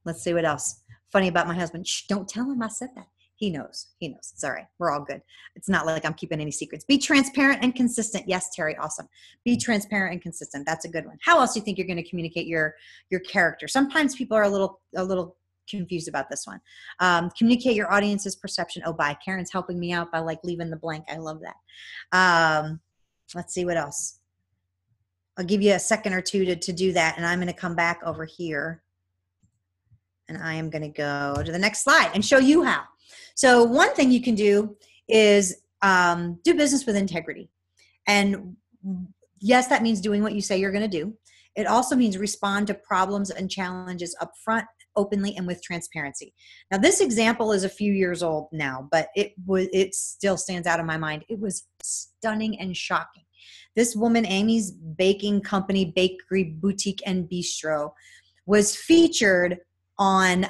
Let's see what else. Funny about my husband. Shh, don't tell him I said that. He knows. He knows. It's all right. We're all good. It's not like I'm keeping any secrets. Be transparent and consistent. Yes, Terry. Awesome. Be transparent and consistent. That's a good one. How else do you think you're going to communicate your character? Sometimes people are a little confused about this one. Communicate your audience's perception. Oh, bye. Karen's helping me out by like leaving the blank. I love that. Let's see what else. I'll give you a second or two to do that. And I'm going to come back over here. And I am going to go to the next slide and show you how. So one thing you can do is do business with integrity. And yes, that means doing what you say you're going to do. It also means respond to problems and challenges up front, openly, and with transparency. Now, this example is a few years old now, but it still stands out in my mind. It was stunning and shocking. This woman, Amy's Baking Company, Bakery, Boutique, and Bistro, was featured on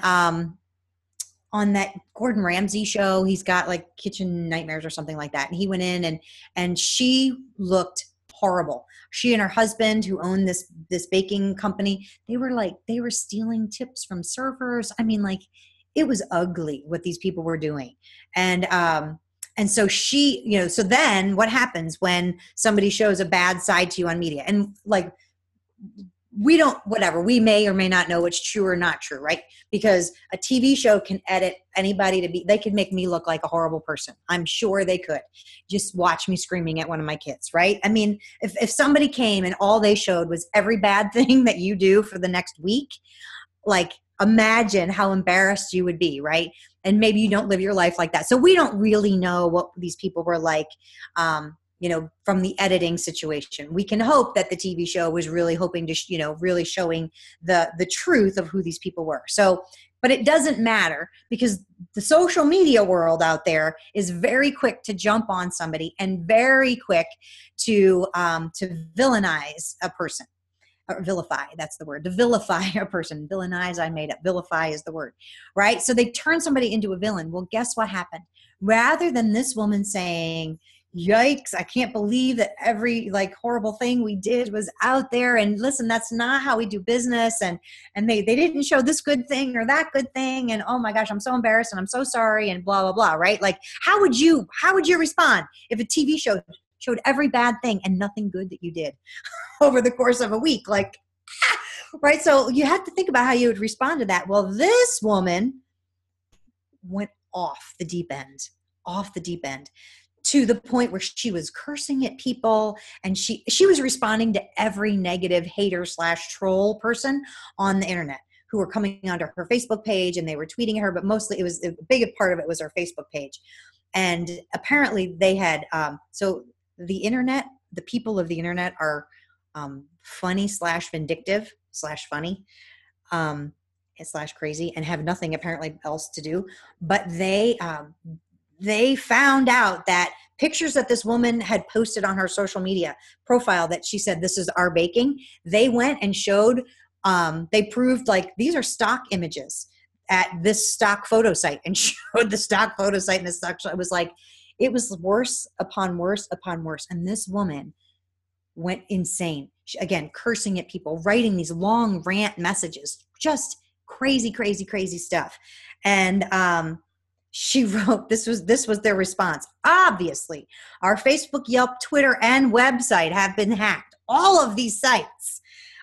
that Gordon Ramsay show. He's got like Kitchen Nightmares or something like that. And he went in and she looked horrible. She and her husband, who owned this baking company, they were stealing tips from servers. I mean, like, it was ugly what these people were doing. And so she, so then what happens when somebody shows a bad side to you on media? And like, we may or may not know what's true or not true, right? Because a TV show can edit anybody they could make me look like a horrible person. I'm sure they could. Just watch me screaming at one of my kids, right? I mean, if somebody came and all they showed was every bad thing that you do for the next week, like imagine how embarrassed you would be, right? And maybe you don't live your life like that. So we don't really know what these people were like, from the editing situation. We can hope that the TV show was really hoping to, really showing the truth of who these people were. So, but it doesn't matter, because the social media world out there is very quick to jump on somebody and very quick to villainize a person. Or vilify, that's the word, to vilify a person. Villainize, I made up. Vilify is the word, right? So they turn somebody into a villain. Well, guess what happened? Rather than this woman saying, yikes, I can't believe that every horrible thing we did was out there, and listen, that's not how we do business, and they didn't show this good thing or that good thing, and oh my gosh, I'm so embarrassed and I'm so sorry, and blah blah blah, right? Like, how would you respond if a TV show showed every bad thing and nothing good that you did over the course of a week? Right? So you have to think about how you would respond to that. Well, this woman went off the deep end, to the point where she was cursing at people, and she was responding to every negative hater / troll person on the internet who were coming onto her Facebook page, and they were tweeting at her, but mostly it was a big part of it was her Facebook page. And apparently they had, so the internet, the people of the internet are funny / vindictive / funny / crazy, and have nothing apparently else to do. But they found out that pictures that this woman had posted on her social media profile that she said, this is our baking, they went and showed, they proved these are stock images at this stock photo site, and showed the stock photo site, and the stock, it was worse upon worse upon worse. And this woman went insane. Again, cursing at people, writing these long rant messages, just crazy, crazy, crazy stuff. And she wrote, this was their response. Obviously, our Facebook, Yelp, Twitter, and website have been hacked. All of these sites.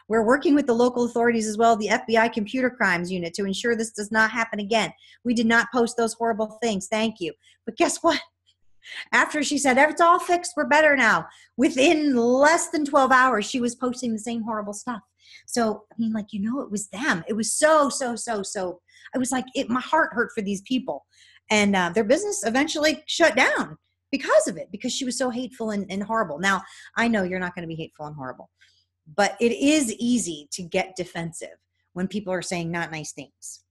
We're working with the local authorities as well, the FBI Computer Crimes Unit, to ensure this does not happen again. We did not post those horrible things. Thank you. But guess what? After she said, it's all fixed, we're better now, within less than 12 hours, she was posting the same horrible stuff. So, I mean, it was them. It was so, I was my heart hurt for these people. And their business eventually shut down because of it, because she was so hateful and horrible. Now, I know you're not going to be hateful and horrible, but it is easy to get defensive when people are saying not nice things.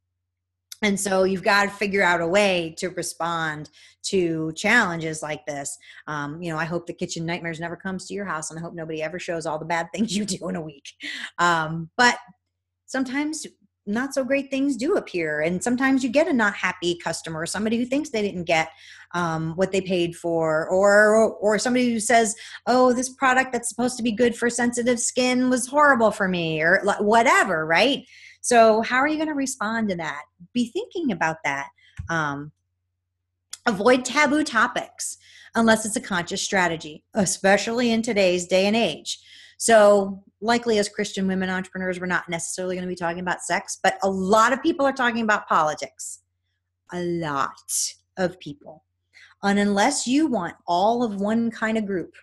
And so you've got to figure out a way to respond to challenges like this. I hope the kitchen nightmares never comes to your house, and I hope nobody ever shows all the bad things you do in a week. But sometimes not so great things do appear, and sometimes you get a not happy customer, somebody who thinks they didn't get what they paid for, or somebody who says, oh, this product that's supposed to be good for sensitive skin was horrible for me, or whatever, right? So how are you going to respond to that? Be thinking about that. Avoid taboo topics unless it's a conscious strategy, especially in today's day and age. So likely as Christian women entrepreneurs, we're not necessarily going to be talking about sex, but a lot of people are talking about politics. A lot of people. And unless you want all of one kind of group,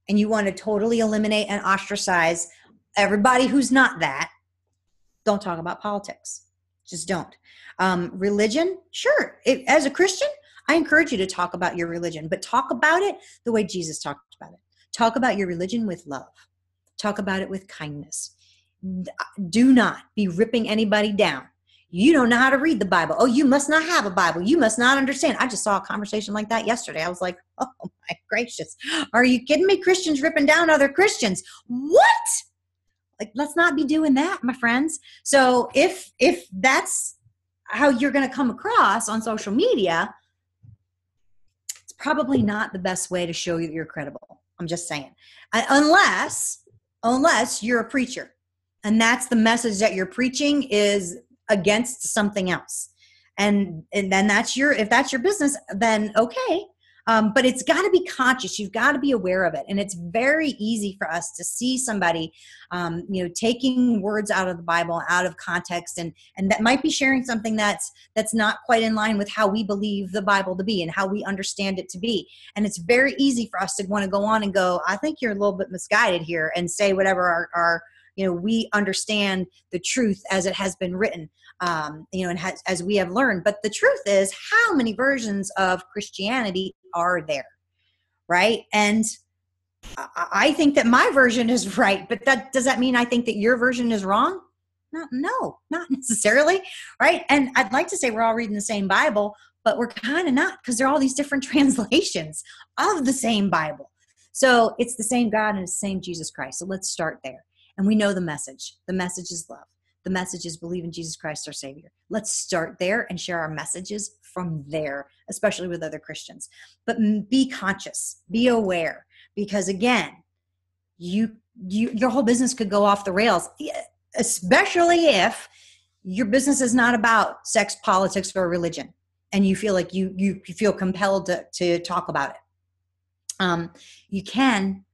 and you want to totally eliminate and ostracize everybody who's not that, don't talk about politics. Just don't. Religion, sure. As a Christian, I encourage you to talk about your religion, but talk about it the way Jesus talked about it. Talk about your religion with love. Talk about it with kindness. Do not be ripping anybody down. You don't know how to read the Bible. Oh, you must not have a Bible. You must not understand. I just saw a conversation like that yesterday. I was like, oh my gracious. Are you kidding me? Christians ripping down other Christians. What? Let's not be doing that, my friends. So if that's how you're going to come across on social media, it's probably not the best way to show you that you're credible. I'm just saying. Unless you're a preacher, and that's the message that you're preaching is against something else. And then if that's your business, then okay. But it's got to be conscious. You've got to be aware of it. And it's very easy for us to see somebody, taking words out of the Bible, out of context, and that might be sharing something that's not quite in line with how we believe the Bible to be and how we understand it to be. And it's very easy for us to want to go on and go, I think you're a little bit misguided here, and say whatever our we understand the truth as it has been written. and as we have learned. But the truth is, how many versions of Christianity are there, right? And I think that my version is right, but does that mean I think that your version is wrong? No, not necessarily, right? And I'd like to say we're all reading the same Bible, but we're kind of not, because there are all these different translations of the same Bible. So it's the same God and it's the same Jesus Christ. So let's start there. And we know the message. The message is love. The message is believe in Jesus Christ, our Savior. Let's start there and share our messages from there, especially with other Christians. But be conscious, be aware, because again, your whole business could go off the rails, especially if your business is not about sex, politics, or religion, and you feel like you feel compelled to talk about it. You can,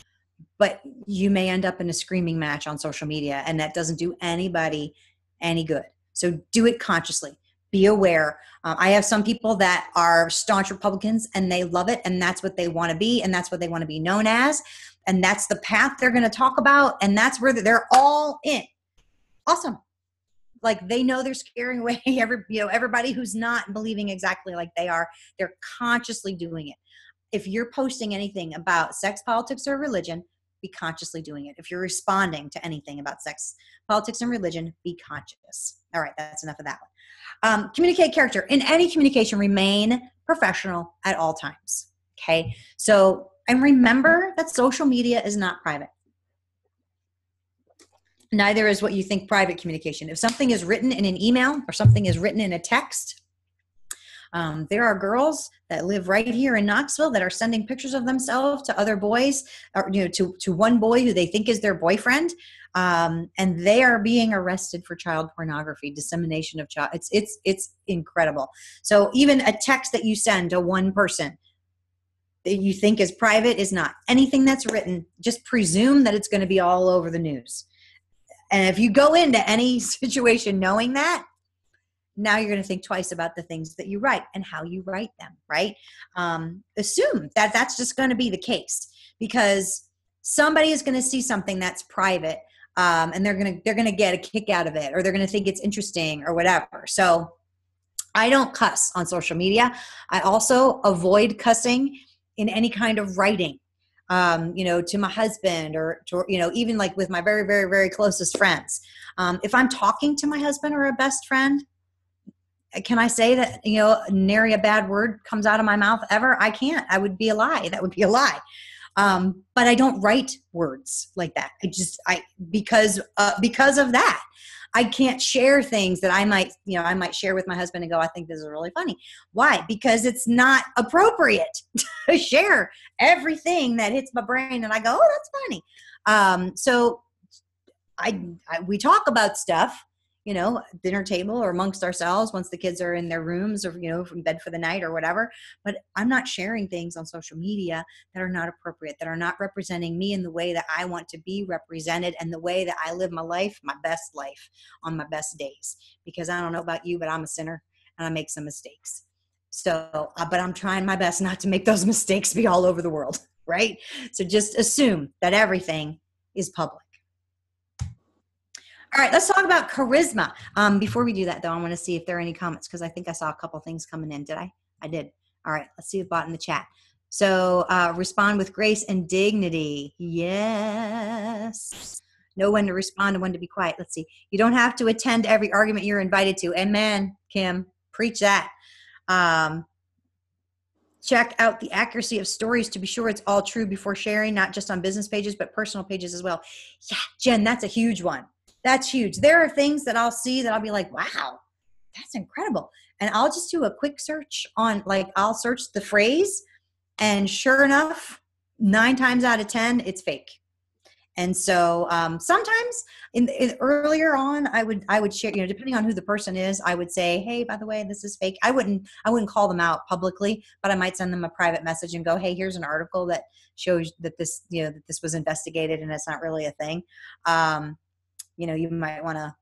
but you may end up in a screaming match on social media, and that doesn't do anybody any good. So do it consciously. Be aware. I have some people that are staunch Republicans, and they love it, and that's what they want to be, and that's what they want to be known as, and that's the path they're going to talk about, and that's where they're all in. Awesome. Like, they know they're scaring away everybody who's not believing exactly like they are. They're consciously doing it. If you're posting anything about sex, politics, or religion, be consciously doing it. If you're responding to anything about sex, politics, and religion, be conscious. All right, that's enough of that one. Communicate character. In any communication, remain professional at all times. Okay? So, and remember that social media is not private. Neither is what you think private communication. If something is written in an email or something is written in a text, there are girls that live right here in Knoxville that are sending pictures of themselves to other boys, or to one boy who they think is their boyfriend, and they are being arrested for child pornography, dissemination of child. It's incredible. So even a text that you send to one person that you think is private is not. Anything that's written, just presume that it's going to be all over the news. And if you go into any situation knowing that, now you're going to think twice about the things that you write and how you write them, right? Assume that that's just going to be the case, because somebody is going to see something that's private, and they're going to get a kick out of it, or they're going to think it's interesting or whatever. So I don't cuss on social media. I also avoid cussing in any kind of writing. To my husband, or to, even like with my very, very, very closest friends. If I'm talking to my husband or a best friend, can I say that, nary a bad word comes out of my mouth ever? I can't. I would be a lie. That would be a lie. But I don't write words like that. Because of that, I can't share things that I might share with my husband and go, I think this is really funny. Why? Because it's not appropriate to share everything that hits my brain and I go, oh, that's funny. So we talk about stuff, dinner table or amongst ourselves once the kids are in their rooms, or, from bed for the night or whatever. But I'm not sharing things on social media that are not appropriate, that are not representing me in the way that I want to be represented, and the way that I live my life, my best life, on my best days. Because I don't know about you, but I'm a sinner and I make some mistakes. So, but I'm trying my best not to make those mistakes be all over the world, right? So just assume that everything is public. All right, let's talk about charisma. Before we do that, though, I want to see if there are any comments, because I think I saw a couple things coming in. Did I? I did. All right, let's see what's bought in the chat. So respond with grace and dignity. Yes. Know when to respond and when to be quiet. Let's see. You don't have to attend every argument you're invited to. Amen, Kim. Preach that. Check out the accuracy of stories to be sure it's all true before sharing, not just on business pages, but personal pages as well. Yeah, Jen, that's a huge one. That's huge. There are things that I'll see that I'll be like, wow, that's incredible. And I'll just do a quick search on, I'll search the phrase, and sure enough, 9 times out of 10, it's fake. And so sometimes earlier on, I would share, depending on who the person is, I would say, hey, by the way, this is fake. I wouldn't call them out publicly, but I might send them a private message and go, hey, here's an article that shows that this, that this was investigated and it's not really a thing. You might want to,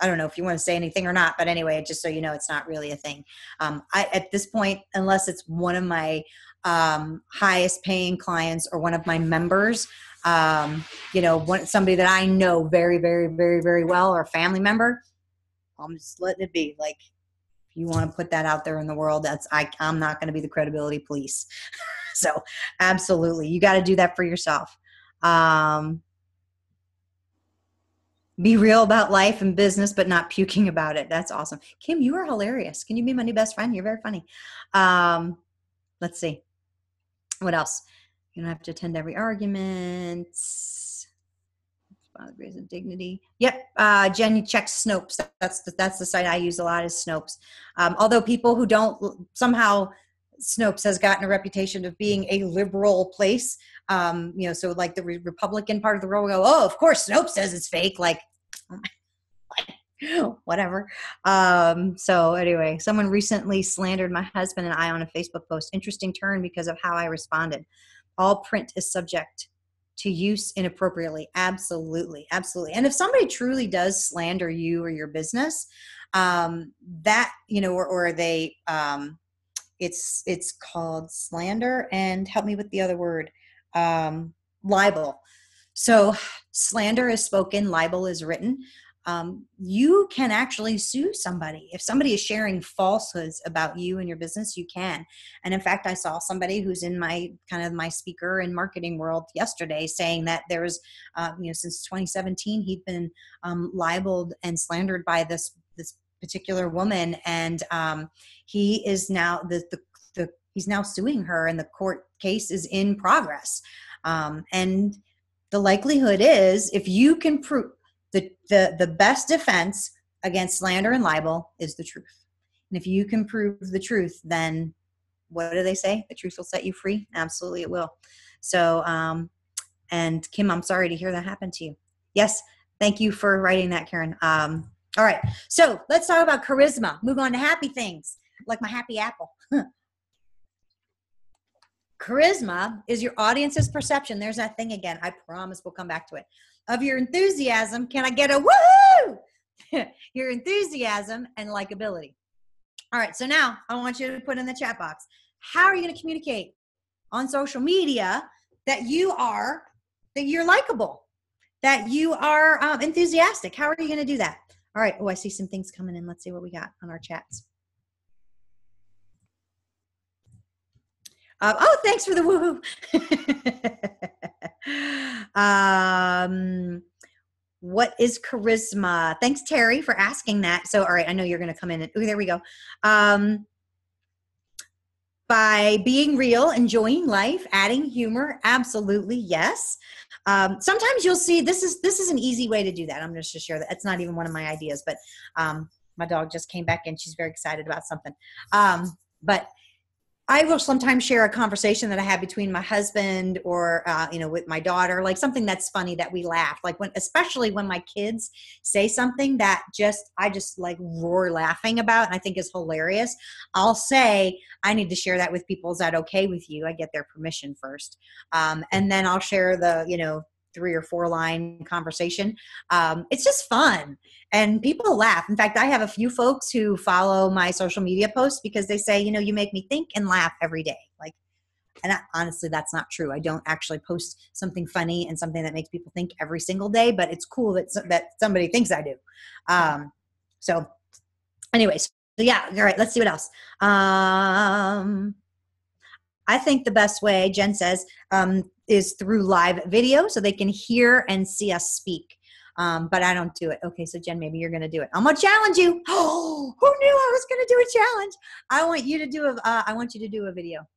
I don't know if you want to say anything or not, but anyway, just so you know, it's not really a thing. At this point, unless it's one of my highest paying clients or one of my members, somebody that I know very, very, very, very well, or a family member, I'm just letting it be. Like, if you want to put that out there in the world, I'm not going to be the credibility police. So absolutely. You got to do that for yourself. Be real about life and business, but not puking about it. That's awesome. Kim, you are hilarious. Can you be my new best friend? You're very funny. Let's see. What else? You don't have to attend every argument. Degrees of dignity. Yep. Jen, you check Snopes. That's the site I use a lot is Snopes. Although people who don't, somehow Snopes has gotten a reputation of being a liberal place. So like the Republican part of the world will go, oh, of course Snopes says it's fake. Like, whatever. So anyway, someone recently slandered my husband and I on a Facebook post. Interesting turn because of how I responded. All print is subject to use inappropriately. Absolutely. Absolutely. And if somebody truly does slander you or your business, that, or they, it's called slander, and help me with the other word, libel. So slander is spoken, libel is written. You can actually sue somebody. If somebody is sharing falsehoods about you and your business, you can. And in fact, I saw somebody who's in my speaker and marketing world yesterday saying that there's, since 2017, he'd been libeled and slandered by this particular woman. And he is now, he's now suing her, and the court case is in progress. And the likelihood is, if you can prove, the best defense against slander and libel is the truth. And if you can prove the truth, then what do they say? The truth will set you free. Absolutely it will. So, and Kim, I'm sorry to hear that happened to you. Yes. Thank you for writing that, Karen. All right. So let's talk about charisma. Move on to happy things, like my happy apple. Charisma is your audience's perception. There's that thing again. I promise we'll come back to it. Of your enthusiasm. Can I get a woohoo? Your enthusiasm and likability. All right. So now I want you to put in the chat box. How are you going to communicate on social media that you're likable, that you are enthusiastic? How are you going to do that? All right. Oh, I see some things coming in. Let's see what we got on our chats. Thanks for the woohoo. What is charisma? Thanks, Terry, for asking that. So, all right, I know you're going to come in. And, there we go. By being real, enjoying life, adding humor. Absolutely, yes. Sometimes you'll see, this is an easy way to do that. I'm just to share that. It's not even one of my ideas, but my dog just came back and she's very excited about something. But I will sometimes share a conversation that I have between my husband or, with my daughter, like something that's funny that we laugh, like especially when my kids say something that I just like roar laughing about and I think is hilarious. I'll say, I need to share that with people. Is that okay with you? I get their permission first. And then I'll share the, 3 or 4 line conversation. It's just fun and people laugh. In fact, I have a few folks who follow my social media posts because they say, you make me think and laugh every day. Like, and honestly, that's not true. I don't actually post something funny and something that makes people think every single day, but it's cool that somebody thinks I do. So anyways, so yeah. All right, let's see what else. I think the best way, Jen says, is through live video so they can hear and see us speak. But I don't do it. Okay, so Jen, maybe you're going to do it. I'm going to challenge you. Oh, who knew I was going to do a challenge? I want you to do a video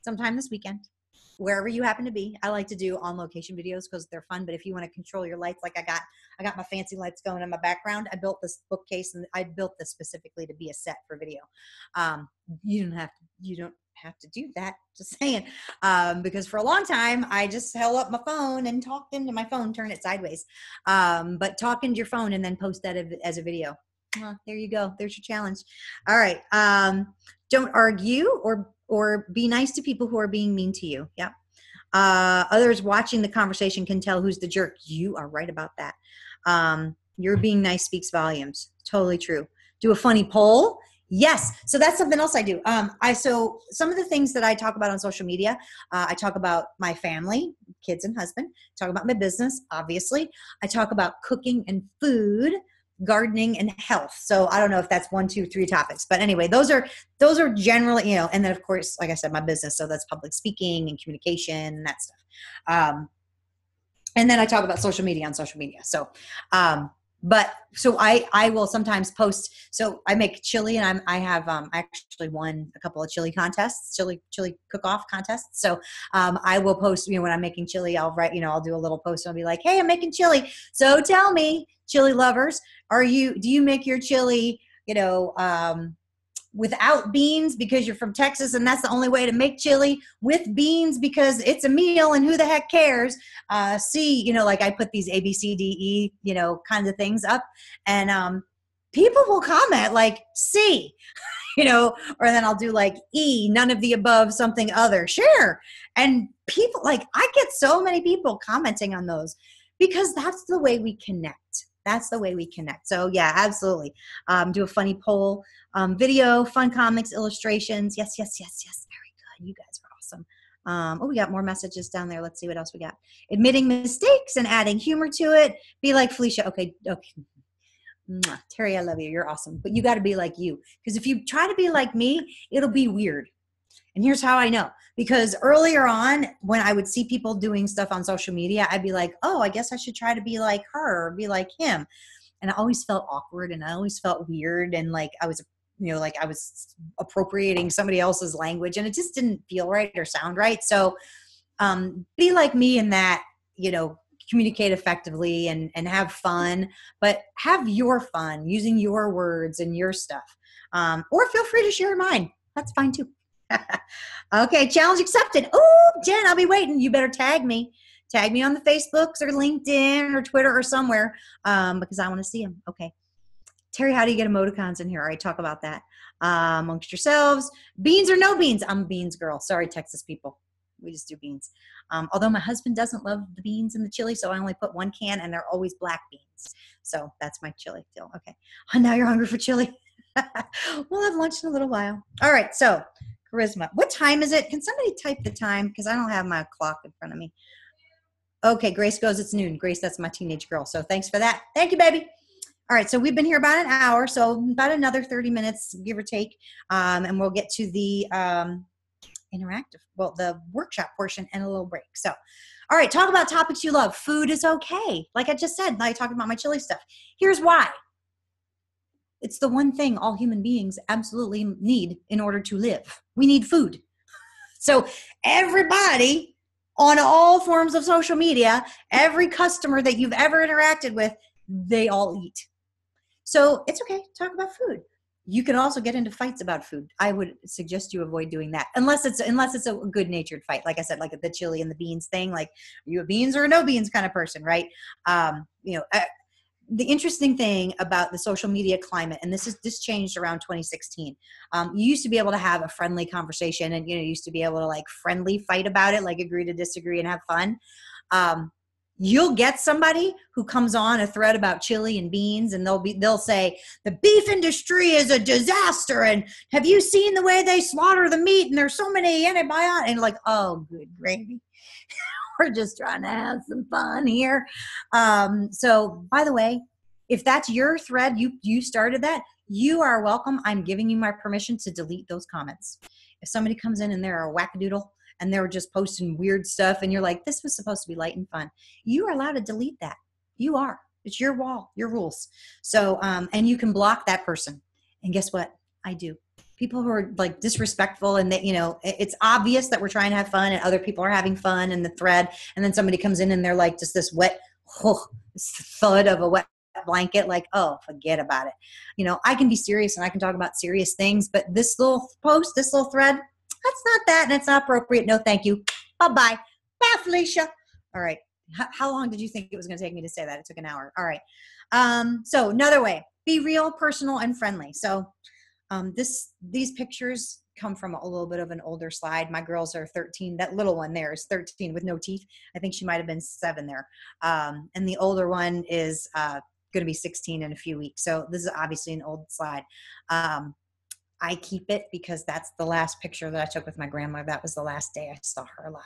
sometime this weekend, wherever you happen to be. I like to do on location videos because they're fun. But if you want to control your lights, like I got my fancy lights going in my background. I built this bookcase and I built this specifically to be a set for video. You don't have to do that, just saying, because for a long time I just held up my phone and talked into my phone, turn it sideways, but talk into your phone and then post that as a video. Well, there you go. There's your challenge. All right. Don't argue or be nice to people who are being mean to you. Yep. Others watching the conversation can tell who's the jerk. You are right about that. Your being nice speaks volumes. Totally true. Do a funny poll. Yes. So that's something else I do. So some of the things that I talk about on social media, I talk about my family, kids and husband, talk about my business, obviously. I talk about cooking and food, gardening, and health. So I don't know if that's 1, 2, 3 topics, but anyway, those are generally, you know, and then of course, like I said, my business. So that's public speaking and communication and that stuff. And then I talk about social media on social media. So, but so I will sometimes post. So I make chili, and I actually won a couple of chili contests, chili cook-off contests. So I will post, you know, when I'm making chili, I'll write, you know, I'll do a little post and I'll be like, hey, I'm making chili. So tell me, chili lovers, do you make your chili, you know, without beans because you're from Texas and that's the only way to make chili, with beans because it's a meal and who the heck cares? C, you know, like I put these A, B, C, D, E, you know, kinds of things up, and people will comment like C, you know, or then I'll do like E, none of the above, something other, share. And people, like, I get so many people commenting on those because that's the way we connect. That's the way we connect. So yeah, absolutely. Do a funny poll, video, fun comics, illustrations. Yes. Very good. You guys are awesome. Oh, we got more messages down there. Let's see what else we got. Admitting mistakes and adding humor to it. Be like Felicia. Okay. Mwah. Terry, I love you. You're awesome. But you got to be like you. Because if you try to be like me, it'll be weird. And here's how I know. Because earlier on, when I would see people doing stuff on social media, I'd be like, oh, I guess I should try to be like her or be like him. And I always felt awkward and I always felt weird. And like I was, you know, like I was appropriating somebody else's language and it just didn't feel right or sound right. So be like me in that, you know, communicate effectively and have fun, but have your fun using your words and your stuff. Or feel free to share mine. That's fine too. Okay, challenge accepted. Oh, Jen, I'll be waiting. You better tag me. Tag me on the Facebooks or LinkedIn or Twitter or somewhere because I want to see them. Okay. Terry, how do you get emoticons in here? All right, talk about that. Amongst yourselves. Beans or no beans? I'm a beans girl. Sorry, Texas people. We just do beans. Although my husband doesn't love the beans in the chili, so I only put 1 can, and they're always black beans. So that's my chili deal. Okay. Oh, now you're hungry for chili. We'll have lunch in a little while. All right, so charisma. What time is it? Can somebody type the time? Because I don't have my clock in front of me. Okay, Grace goes, it's noon. Grace, that's my teenage girl. So thanks for that. Thank you, baby. All right, so we've been here about an hour, so about another 30 minutes, give or take, and we'll get to the the workshop portion and a little break. So, all right, talk about topics you love. Food is okay. Like I just said, I talked about my chili stuff. Here's why. It's the one thing all human beings absolutely need in order to live. We need food. So everybody on all forms of social media, every customer that you've ever interacted with, they all eat. So it's okay. Talk about food. You can also get into fights about food. I would suggest you avoid doing that unless it's a good-natured fight. Like I said, like the chili and the beans thing, like are you a beans or a no beans kind of person, right? The interesting thing about the social media climate, and this changed around 2016. You used to be able to have a friendly conversation, and you used to be able to like friendly fight about it, like agree to disagree and have fun. You'll get somebody who comes on a thread about chili and beans, and they'll say the beef industry is a disaster, and have you seen the way they slaughter the meat? And there's so many antibiotics, and like, oh, good gravy. We're just trying to have some fun here. So by the way, if that's your thread, you started that, you are welcome. I'm giving you my permission to delete those comments. If somebody comes in and they're a wackadoodle and they're just posting weird stuff and you're like, this was supposed to be light and fun, you are allowed to delete that. You are. It's your wall, your rules. So, and you can block that person. And guess what? I do. People who are like disrespectful and that, it's obvious that we're trying to have fun and other people are having fun in the thread. And then somebody comes in and they're like just this wet, this thud of a wet blanket, like, oh, forget about it. I can be serious and I can talk about serious things, but this little post, this little thread, that's not that. And it's not appropriate. No, thank you. Bye-bye. Bye, Felicia. All right. How long did you think it was going to take me to say that? It took an hour. All right. So another way, be real, personal, and friendly. So these pictures come from a little bit of an older slide. My girls are 13. That little one there is 13 with no teeth. I think she might have been 7 there. And the older one is going to be 16 in a few weeks. So this is obviously an old slide. I keep it because that's the last picture that I took with my grandmother. That was the last day I saw her alive.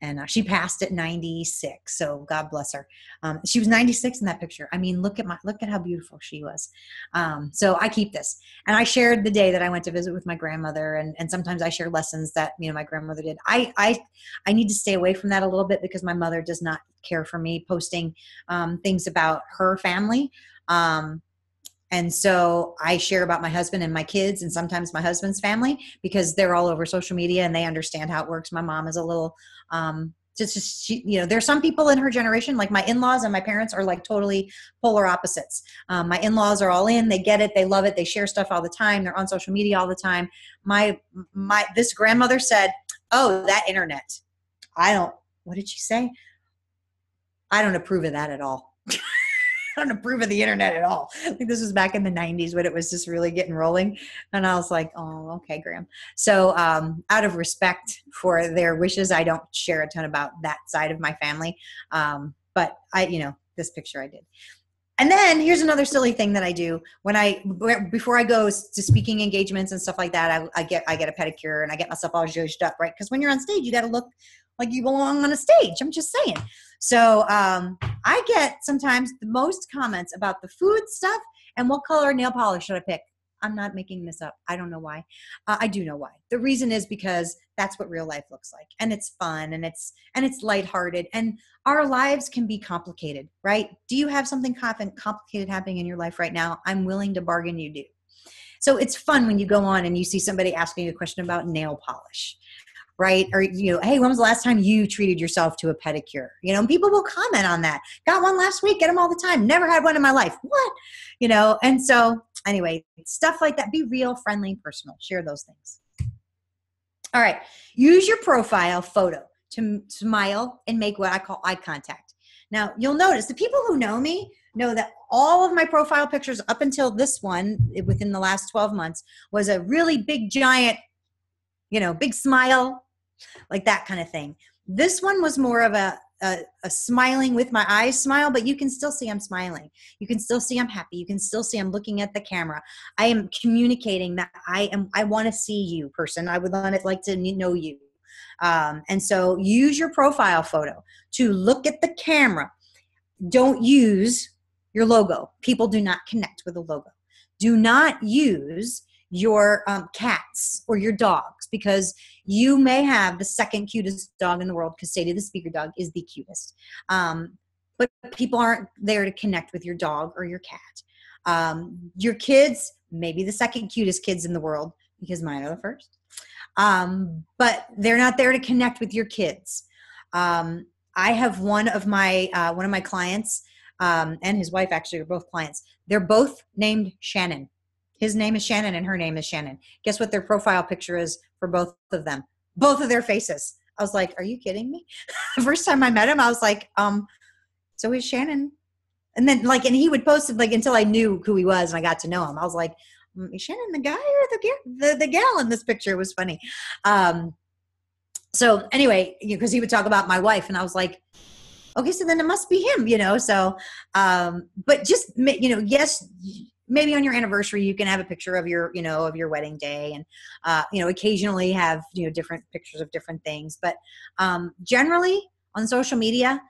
And she passed at 96. So God bless her. She was 96 in that picture. I mean, look at how beautiful she was. So I keep this, and I shared the day that I went to visit with my grandmother, and sometimes I share lessons that, my grandmother did. I need to stay away from that a little bit because my mother does not care for me posting things about her family. And so I share about my husband and my kids, and sometimes my husband's family, because they're all over social media and they understand how it works. My mom is a little, there's some people in her generation, like my in-laws and my parents, are like totally polar opposites. My in-laws are all in, they get it, they love it, they share stuff all the time, they're on social media all the time. This grandmother said, "Oh, that internet. What did she say? I don't approve of that at all." I don't approve of the internet at all. I think this was back in the 90s when it was just really getting rolling. And I was like, oh, okay, Graham. So out of respect for their wishes, I don't share a ton about that side of my family. But this picture I did. And then here's another silly thing that I do before I go to speaking engagements and stuff like that. I get a pedicure and I get myself all zhuzhed up, right? Because when you're on stage, you got to look like you belong on a stage. I'm just saying. So I get sometimes the most comments about the food stuff and what color nail polish should I pick. I'm not making this up. I don't know why. I do know why. The reason is because that's what real life looks like, and it's fun, and it's lighthearted, and our lives can be complicated, right? Do you have something complicated happening in your life right now? I'm willing to bargain you do. So it's fun when you go on and you see somebody asking you a question about nail polish, right? Or, hey, when was the last time you treated yourself to a pedicure? And people will comment on that. Got one last week, get them all the time. Never had one in my life. What? And so anyway, stuff like that. Be real, friendly, personal. Share those things. All right. Use your profile photo to smile and make what I call eye contact. Now, you'll notice the people who know me know that all of my profile pictures up until this one within the last 12 months was a really big, giant, big smile, like that kind of thing. This one was more of a smiling with my eyes smile, but you can still see I'm smiling. You can still see I'm happy. You can still see I'm looking at the camera. I am communicating that I want to see you, person. I would like to know you. And so use your profile photo to look at the camera. Don't use your logo. People do not connect with a logo. Do not use your cats or your dogs, because you may have the second cutest dog in the world, because Sadie the speaker dog is the cutest. But people aren't there to connect with your dog or your cat. Your kids may be the second cutest kids in the world, because mine are the first. But they're not there to connect with your kids. I have one of my clients and his wife actually are both clients. They're both named Shannon. His name is Shannon and her name is Shannon. Guess what their profile picture is for both of them? Both of their faces. I was like, are you kidding me? The first time I met him, I was like, so is Shannon. And then and he would post it until I knew who he was and I got to know him. I was like, is Shannon the guy or the gal in this picture? It was funny. So anyway, because he would talk about my wife and I was like, okay, so then it must be him, so, but just, yes, maybe on your anniversary, you can have a picture of your, of your wedding day and, occasionally have, different pictures of different things. But generally on social media,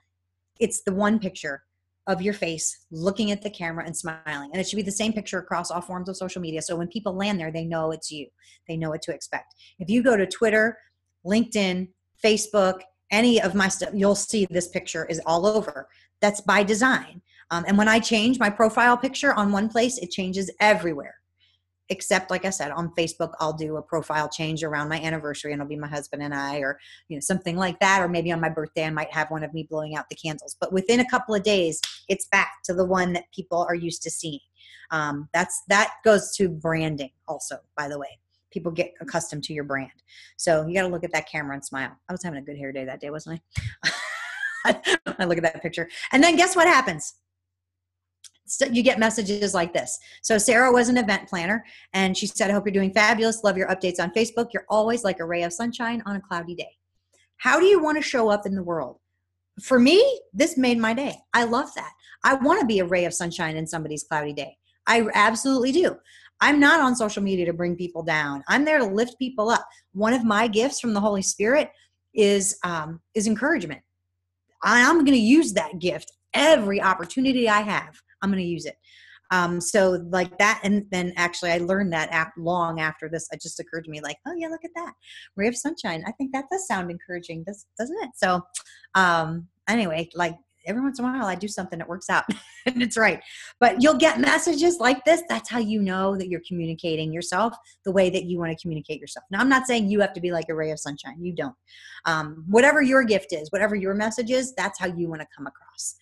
it's the one picture of your face looking at the camera and smiling. And it should be the same picture across all forms of social media. So when people land there, they know it's you. They know what to expect. If you go to Twitter, LinkedIn, Facebook, any of my stuff, you'll see this picture is all over. That's by design. And when I change my profile picture on one place, it changes everywhere. Except, like I said, on Facebook, I'll do a profile change around my anniversary and it'll be my husband and I, or something like that. Or maybe on my birthday, I might have one of me blowing out the candles. But within a couple of days, it's back to the one that people are used to seeing. That goes to branding also, by the way. People get accustomed to your brand. So you got to look at that camera and smile. I was having a good hair day that day, wasn't I? I look at that picture. And then guess what happens? So you get messages like this. So Sarah was an event planner and she said, I hope you're doing fabulous. Love your updates on Facebook. You're always like a ray of sunshine on a cloudy day. How do you want to show up in the world? For me, this made my day. I love that. I want to be a ray of sunshine in somebody's cloudy day. I absolutely do. I'm not on social media to bring people down. I'm there to lift people up. One of my gifts from the Holy Spirit is encouragement. I'm going to use that gift every opportunity I have. I'm going to use it. So like that. And then actually I learned that long after this, it just occurred to me like, oh yeah, look at that ray of sunshine. I think that does sound encouraging, doesn't it? So, anyway, like every once in a while I do something that works out and it's right, but you'll get messages like this. That's how you know that you're communicating yourself the way that you want to communicate yourself. Now, I'm not saying you have to be like a ray of sunshine. You don't. Whatever your gift is, whatever your message is, that's how you want to come across.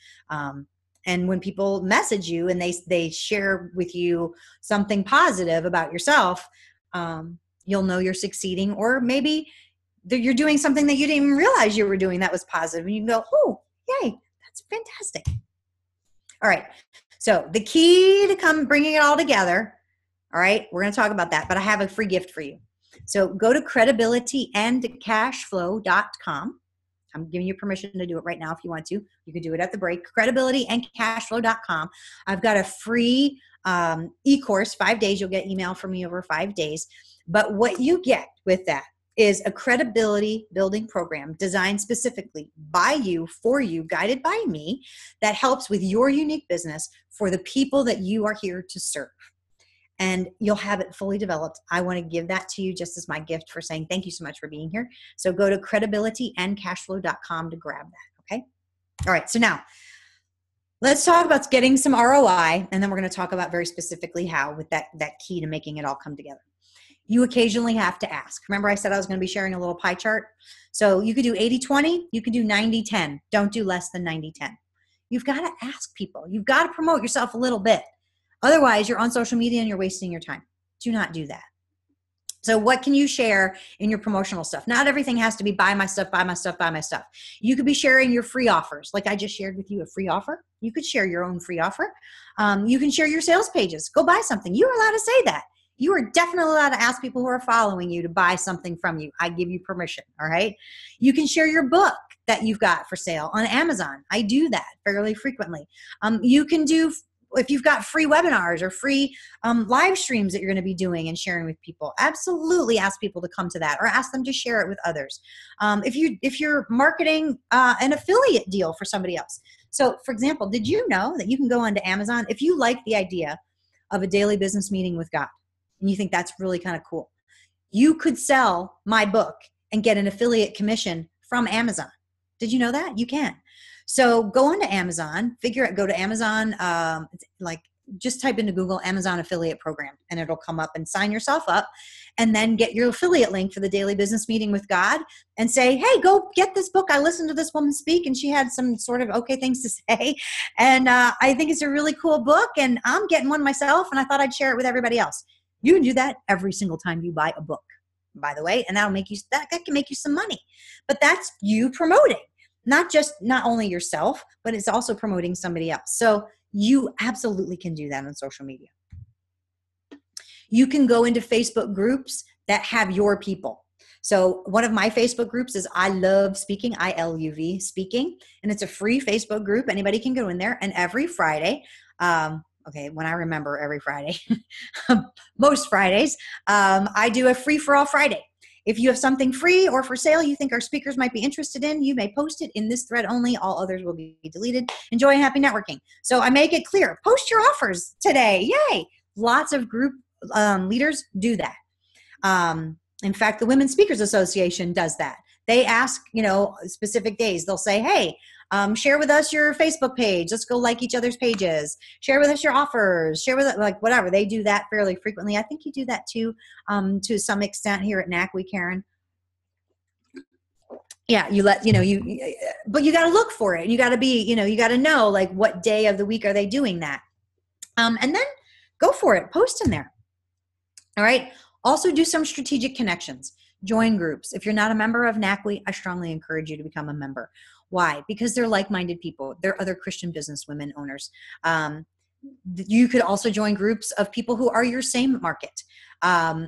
And when people message you and they share with you something positive about yourself, you'll know you're succeeding, or maybe you're doing something that you didn't even realize you were doing that was positive, and you can go, oh, yay, that's fantastic. All right. So the key to bringing it all together. All right. We're going to talk about that, but I have a free gift for you. So go to credibilityandcashflow.com. I'm giving you permission to do it right now if you want to. You can do it at the break. Credibilityandcashflow.com. I've got a free e-course, 5 days. You'll get email from me over 5 days. But what you get with that is a credibility building program designed specifically by you, for you, guided by me, that helps with your unique business for the people that you are here to serve. And you'll have it fully developed. I want to give that to you just as my gift for saying thank you so much for being here. So go to credibilityandcashflow.com to grab that, okay? All right, so now let's talk about getting some ROI, and then we're going to talk about very specifically how with that key to making it all come together. You occasionally have to ask. Remember I said I was going to be sharing a little pie chart? So you could do 80-20, you could do 90-10. Don't do less than 90-10. You've got to ask people. You've got to promote yourself a little bit. Otherwise, you're on social media and you're wasting your time. Do not do that. So what can you share in your promotional stuff? Not everything has to be buy my stuff, buy my stuff, buy my stuff. You could be sharing your free offers. Like I just shared with you a free offer. You could share your own free offer. You can share your sales pages. Go buy something. You are allowed to say that. You are definitely allowed to ask people who are following you to buy something from you. I give you permission, all right? You can share your book that you've got for sale on Amazon. I do that fairly frequently. You can do, if you've got free webinars or free live streams that you're going to be doing and sharing with people, absolutely ask people to come to that, or ask them to share it with others. If you're marketing an affiliate deal for somebody else. So for example, did you know that you can go onto Amazon if you like the idea of a daily business meeting with God and you think that's really kind of cool? You could sell my book and get an affiliate commission from Amazon. Did you know that? You can. So go onto Amazon, go to Amazon, just type into Google Amazon affiliate program and it'll come up, and sign yourself up, and then get your affiliate link for the daily business meeting with God and say, hey, go get this book. I listened to this woman speak and she had some sort of okay things to say. And I think it's a really cool book and I'm getting one myself and I thought I'd share it with everybody else. You can do that every single time you buy a book, by the way, and that can make you some money. But that's you promoting. Not only yourself, but it's also promoting somebody else. So you absolutely can do that on social media. You can go into Facebook groups that have your people. So one of my Facebook groups is I Love Speaking, ILUV Speaking, and it's a free Facebook group. Anybody can go in there, and every Friday, when I remember every Friday, most Fridays, I do a free for all Friday. If you have something free or for sale you think our speakers might be interested in, you may post it in this thread only. All others will be deleted. Enjoy and happy networking. So I make it clear. Post your offers today. Yay. Lots of group leaders do that. In fact, the Women's Speakers Association does that. They ask, specific days. They'll say, hey, share with us your Facebook page. Let's go like each other's pages. Share with us your offers. Share with us, whatever. They do that fairly frequently. I think you do that too, to some extent here at NACWE, Karen. Yeah, but you got to look for it. You got to be, you got to know what day of the week are they doing that. And then go for it. Post in there. All right. Also do some strategic connections. Join groups. If you're not a member of NACWE, I strongly encourage you to become a member. Why? Because they're like-minded people. They're other Christian business women owners. You could also join groups of people who are your same market.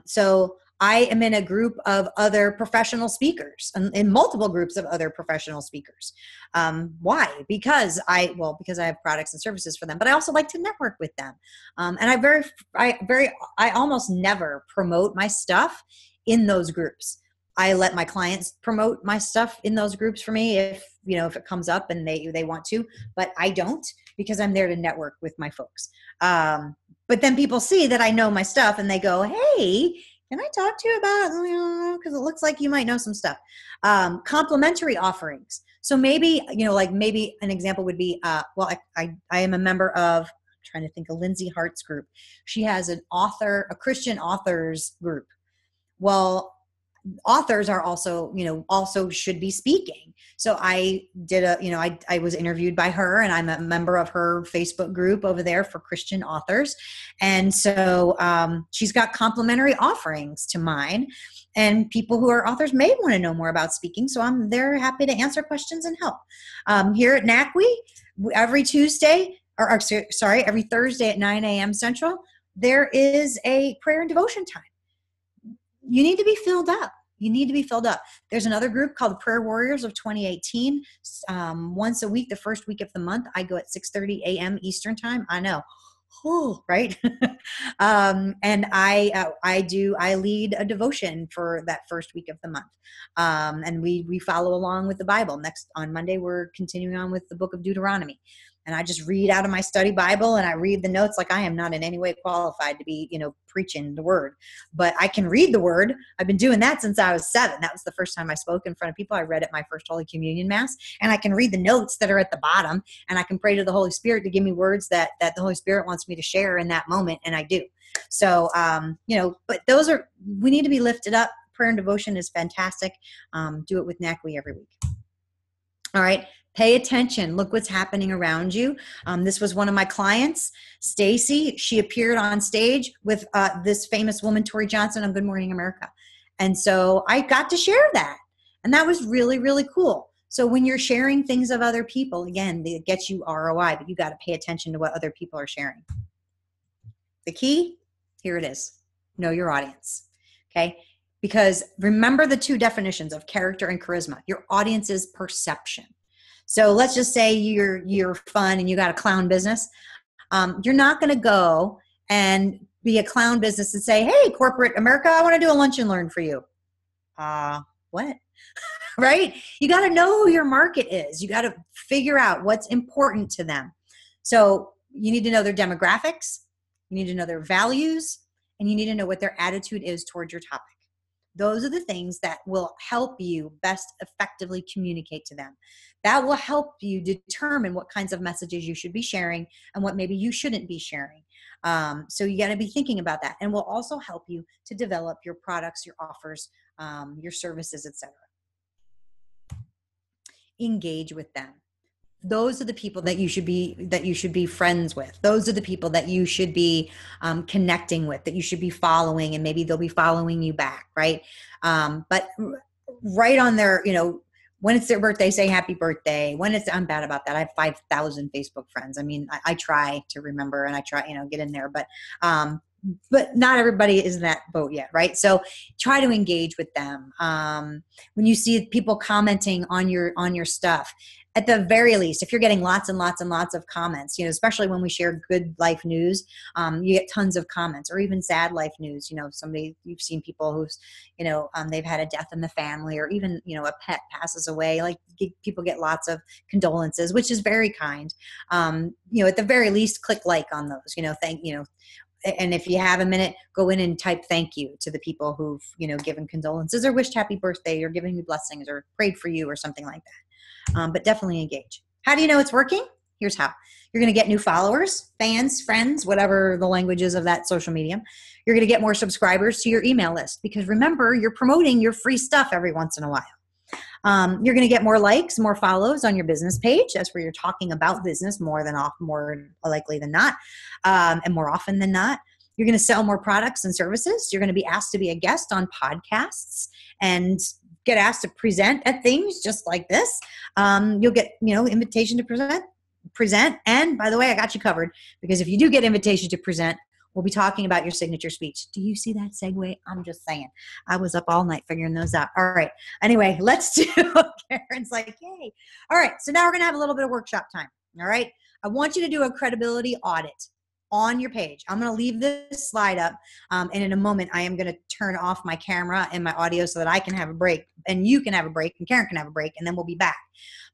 So I am in a group of other professional speakers, in multiple groups of other professional speakers. Why? Because I have products and services for them, but I also like to network with them. And I almost never promote my stuff in those groups. I let my clients promote my stuff in those groups for me if it comes up and they want to, but I don't, because I'm there to network with my folks. But then people see that I know my stuff and they go, hey, can I talk to you about, because it looks like you might know some stuff. Complimentary offerings. So maybe, maybe an example would be, I am a member of, I'm trying to think of Lindsay Hart's group. She has a Christian authors group. Well, authors are also should be speaking. So I did I was interviewed by her, and I'm a member of her Facebook group over there for Christian authors. And so she's got complimentary offerings to mine, and people who are authors may want to know more about speaking. So I'm there happy to answer questions and help. Here at NACWE, every Thursday at 9 a.m. Central, there is a prayer and devotion time. You need to be filled up. There's another group called the Prayer Warriors of 2018. Once a week, the first week of the month, I go at 6:30 a.m. Eastern time. I know. Right. And I lead a devotion for that first week of the month. And we follow along with the Bible. Next on Monday, we're continuing on with the book of Deuteronomy. And I just read out of my study Bible, and I read the notes. Like, I am not in any way qualified to be, preaching the word, but I can read the word. I've been doing that since I was 7. That was the first time I spoke in front of people. I read at my first Holy Communion Mass, and I can read the notes that are at the bottom, and I can pray to the Holy Spirit to give me words that the Holy Spirit wants me to share in that moment. And I do. So, but we need to be lifted up. Prayer and devotion is fantastic. Do it with NACWE every week. All right. Pay attention. Look what's happening around you. This was one of my clients, Stacy. She appeared on stage with this famous woman, Tori Johnson, on Good Morning America. And so I got to share that. And that was really, really cool. So when you're sharing things of other people, again, it gets you ROI, but you got to pay attention to what other people are sharing. The key, here it is. Know your audience. Okay? Because remember the 2 definitions of character and charisma. Your audience's perception. So let's just say you're fun and you got a clown business. You're not going to go and be a clown business and say, hey, corporate America, I want to do a lunch and learn for you. What? Right? You got to know who your market is. You got to figure out what's important to them. So you need to know their demographics. You need to know their values, and you need to know what their attitude is towards your topic. Those are the things that will help you best effectively communicate to them. That will help you determine what kinds of messages you should be sharing and what maybe you shouldn't be sharing. So you got to be thinking about that, and will also help you to develop your products, your offers, your services, etc. Engage with them. Those are the people that you should be friends with. Those are the people that you should be connecting with, that you should be following, and maybe they'll be following you back, right? But right on their, when it's their birthday, say happy birthday. I'm bad about that. I have 5,000 Facebook friends. I mean, I try to remember, and I try, get in there, but not everybody is in that boat yet, right? So try to engage with them. When you see people commenting on your stuff, at the very least, if you're getting lots and lots and lots of comments, especially when we share good life news, you get tons of comments, or even sad life news. You've seen people who's, they've had a death in the family, or even, a pet passes away. Like, people get lots of condolences, which is very kind. At the very least, click like on those, and if you have a minute, go in and type thank you to the people who've, given condolences, or wished happy birthday, or given you blessings, or prayed for you, or something like that. But definitely engage. How do you know it's working? Here's how. You're going to get new followers, fans, friends, whatever the language is of that social medium. You're going to get more subscribers to your email list, because remember, you're promoting your free stuff every once in a while. You're going to get more likes, more follows on your business page. That's where you're talking about business more likely than not, and more often than not. You're going to sell more products and services. You're going to be asked to be a guest on podcasts and get asked to present at things just like this. You'll get, invitation to present. And by the way, I got you covered, because if you do get invitation to present, we'll be talking about your signature speech. Do you see that segue? I'm just saying. I was up all night figuring those out. All right. Anyway, let's do, Karen's like, yay. All right. So now we're going to have a little bit of workshop time. All right. I want you to do a credibility audit. on your page. I'm going to leave this slide up. And in a moment, I am going to turn off my camera and my audio so that I can have a break and you can have a break and Karen can have a break, and then we'll be back.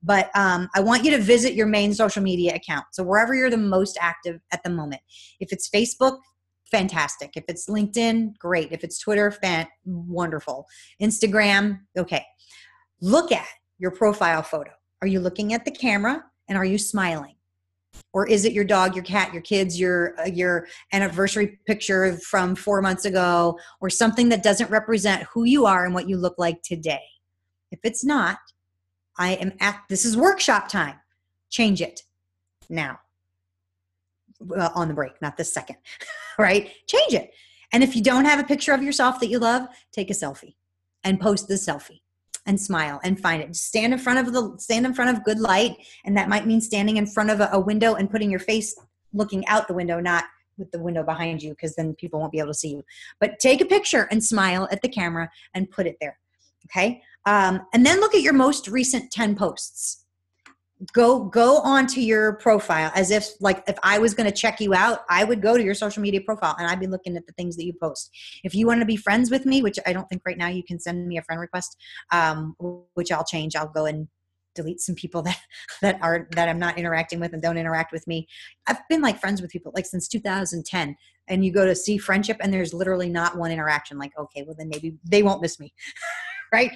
But I want you to visit your main social media account. So wherever you're the most active at the moment. If it's Facebook, fantastic. If it's LinkedIn, great. If it's Twitter, wonderful. Instagram, okay. Look at your profile photo. Are you looking at the camera and are you smiling? Or is it your dog, your cat, your kids, your anniversary picture from 4 months ago, or something that doesn't represent who you are and what you look like today? If it's not, this is workshop time. Change it now. On the break, not this second, right? Change it. And if you don't have a picture of yourself that you love, take a selfie and post the selfie. And smile and find it. Stand in front of good light. And that might mean standing in front of a window and putting your face looking out the window, not with the window behind you, because then people won't be able to see you. But take a picture and smile at the camera and put it there. Okay. And then look at your most recent 10 posts. Go onto your profile as if I was going to check you out, I would go to your social media profile and I'd be looking at the things that you post. If you want to be friends with me, which I don't think right now, you can send me a friend request, which I'll change. I'll go and delete some people that I'm not interacting with and don't interact with me. I've been friends with people since 2010, and you go to see friendship and there's literally not one interaction. Okay, well then maybe they won't miss me. Right.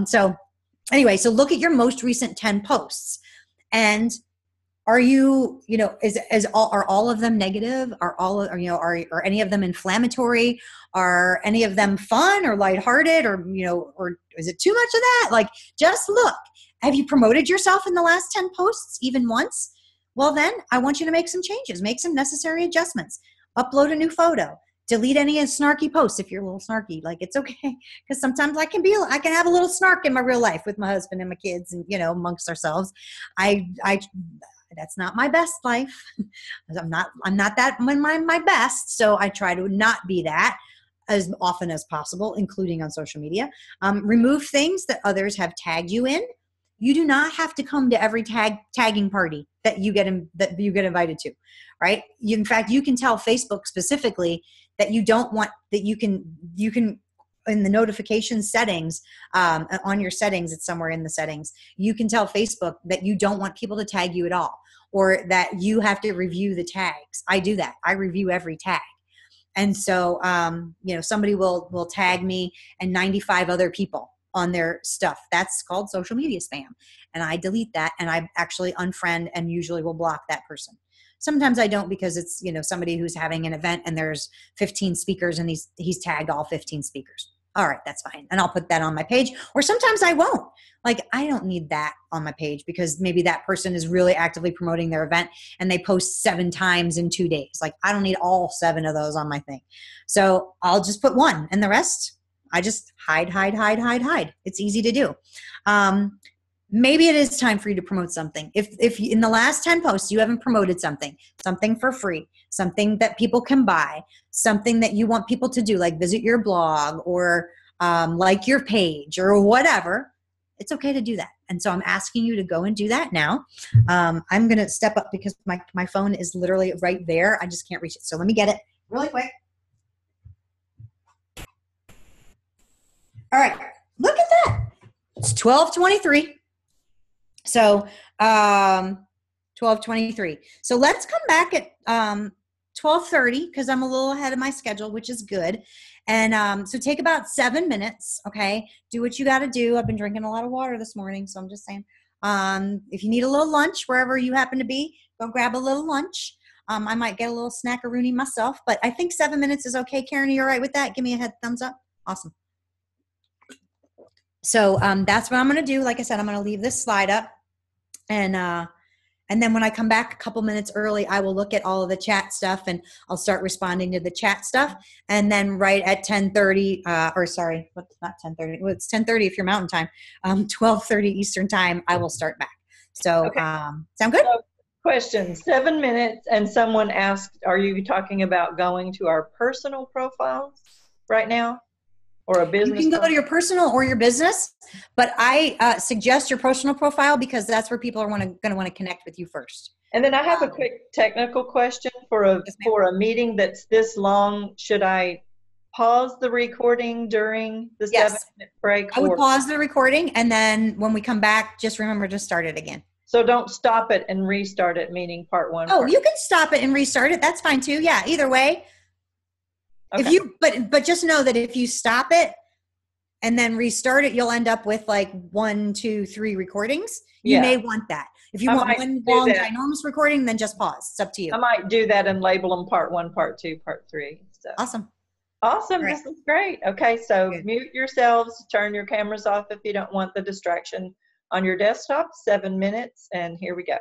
So anyway, so look at your most recent 10 posts. And are you, are all of them negative? Are any of them inflammatory? Are any of them fun or lighthearted, or is it too much of that? Just look. Have you promoted yourself in the last 10 posts even once? Well, then I want you to make some changes, make some necessary adjustments, upload a new photo, delete any snarky posts. If you're a little snarky, it's okay. Because sometimes I can have a little snark in my real life with my husband and my kids and, amongst ourselves. That's not my best life. I'm not that my best. So I try to not be that as often as possible, including on social media. Remove things that others have tagged you in. You do not have to come to every tagging party that you get invited to, right? In fact, you can tell Facebook specifically that you don't want, that you can in the notification settings, on your settings, it's somewhere in the settings, you can tell Facebook that you don't want people to tag you at all, or that you have to review the tags. I do that. I review every tag. And so, somebody will tag me and 95 other people on their stuff. That's called social media spam. And I delete that, and I actually unfriend and usually will block that person. Sometimes I don't, because it's, somebody who's having an event and there's 15 speakers and he's tagged all 15 speakers. All right, that's fine. And I'll put that on my page. Or sometimes I won't. I don't need that on my page, because maybe that person is really actively promoting their event and they post 7 times in 2 days. I don't need all 7 of those on my thing. So I'll just put 1, and the rest I just hide. It's easy to do. Maybe it is time for you to promote something. If in the last 10 posts you haven't promoted something for free, something that people can buy, something that you want people to do, like visit your blog or like your page or whatever, it's okay to do that. And so I'm asking you to go and do that now. I'm going to step up because my phone is literally right there. I just can't reach it. So let me get it really quick. All right, look at that. It's 12:23. So 12:23. So let's come back at 12:30, because I'm a little ahead of my schedule, which is good. And so take about 7 minutes, okay? Do what you got to do. I've been drinking a lot of water this morning, so I'm just saying. If you need a little lunch, wherever you happen to be, go grab a little lunch. I might get a little snackaroonie myself, but I think 7 minutes is okay. Karen, are you all right with that? Give me a thumbs up. Awesome. So that's what I'm going to do. Like I said, I'm going to leave this slide up. And then when I come back a couple minutes early, I will look at all of the chat stuff and I'll start responding to the chat stuff. And then right at 10:30, not 10:30. Well, it's 10:30 if you're Mountain Time, 12:30 Eastern Time, I will start back. So okay. Sound good? So, question, 7 minutes, and someone asked, are you talking about going to our personal profiles right now? Or a business? You can go to your personal or your business, but I suggest your personal profile because that's where people are going to want to connect with you first. And then I have a Um, quick technical question for a yes, ma'am. meeting that's this long. Should I pause the recording during the Yes, 7-minute break, I would or pause the recording, and then when we come back, just remember to start it again. so don't stop it and restart it, meaning part one, Oh, part you can stop it and restart it. That's fine too. Yeah, either way. If okay. you, but just know that if you stop it and then restart it, you'll end up with like 1, 2, 3 recordings. You Yeah, may want that. If you I want might one do long, that. ginormous recording, then just pause. It's up to I you. might do that and label them part one, part two, part three. So Awesome. awesome. All right. This is great. Okay, so Good. mute yourselves, turn your cameras off if you don't want the distraction on your desktop. 7 minutes, and here we go.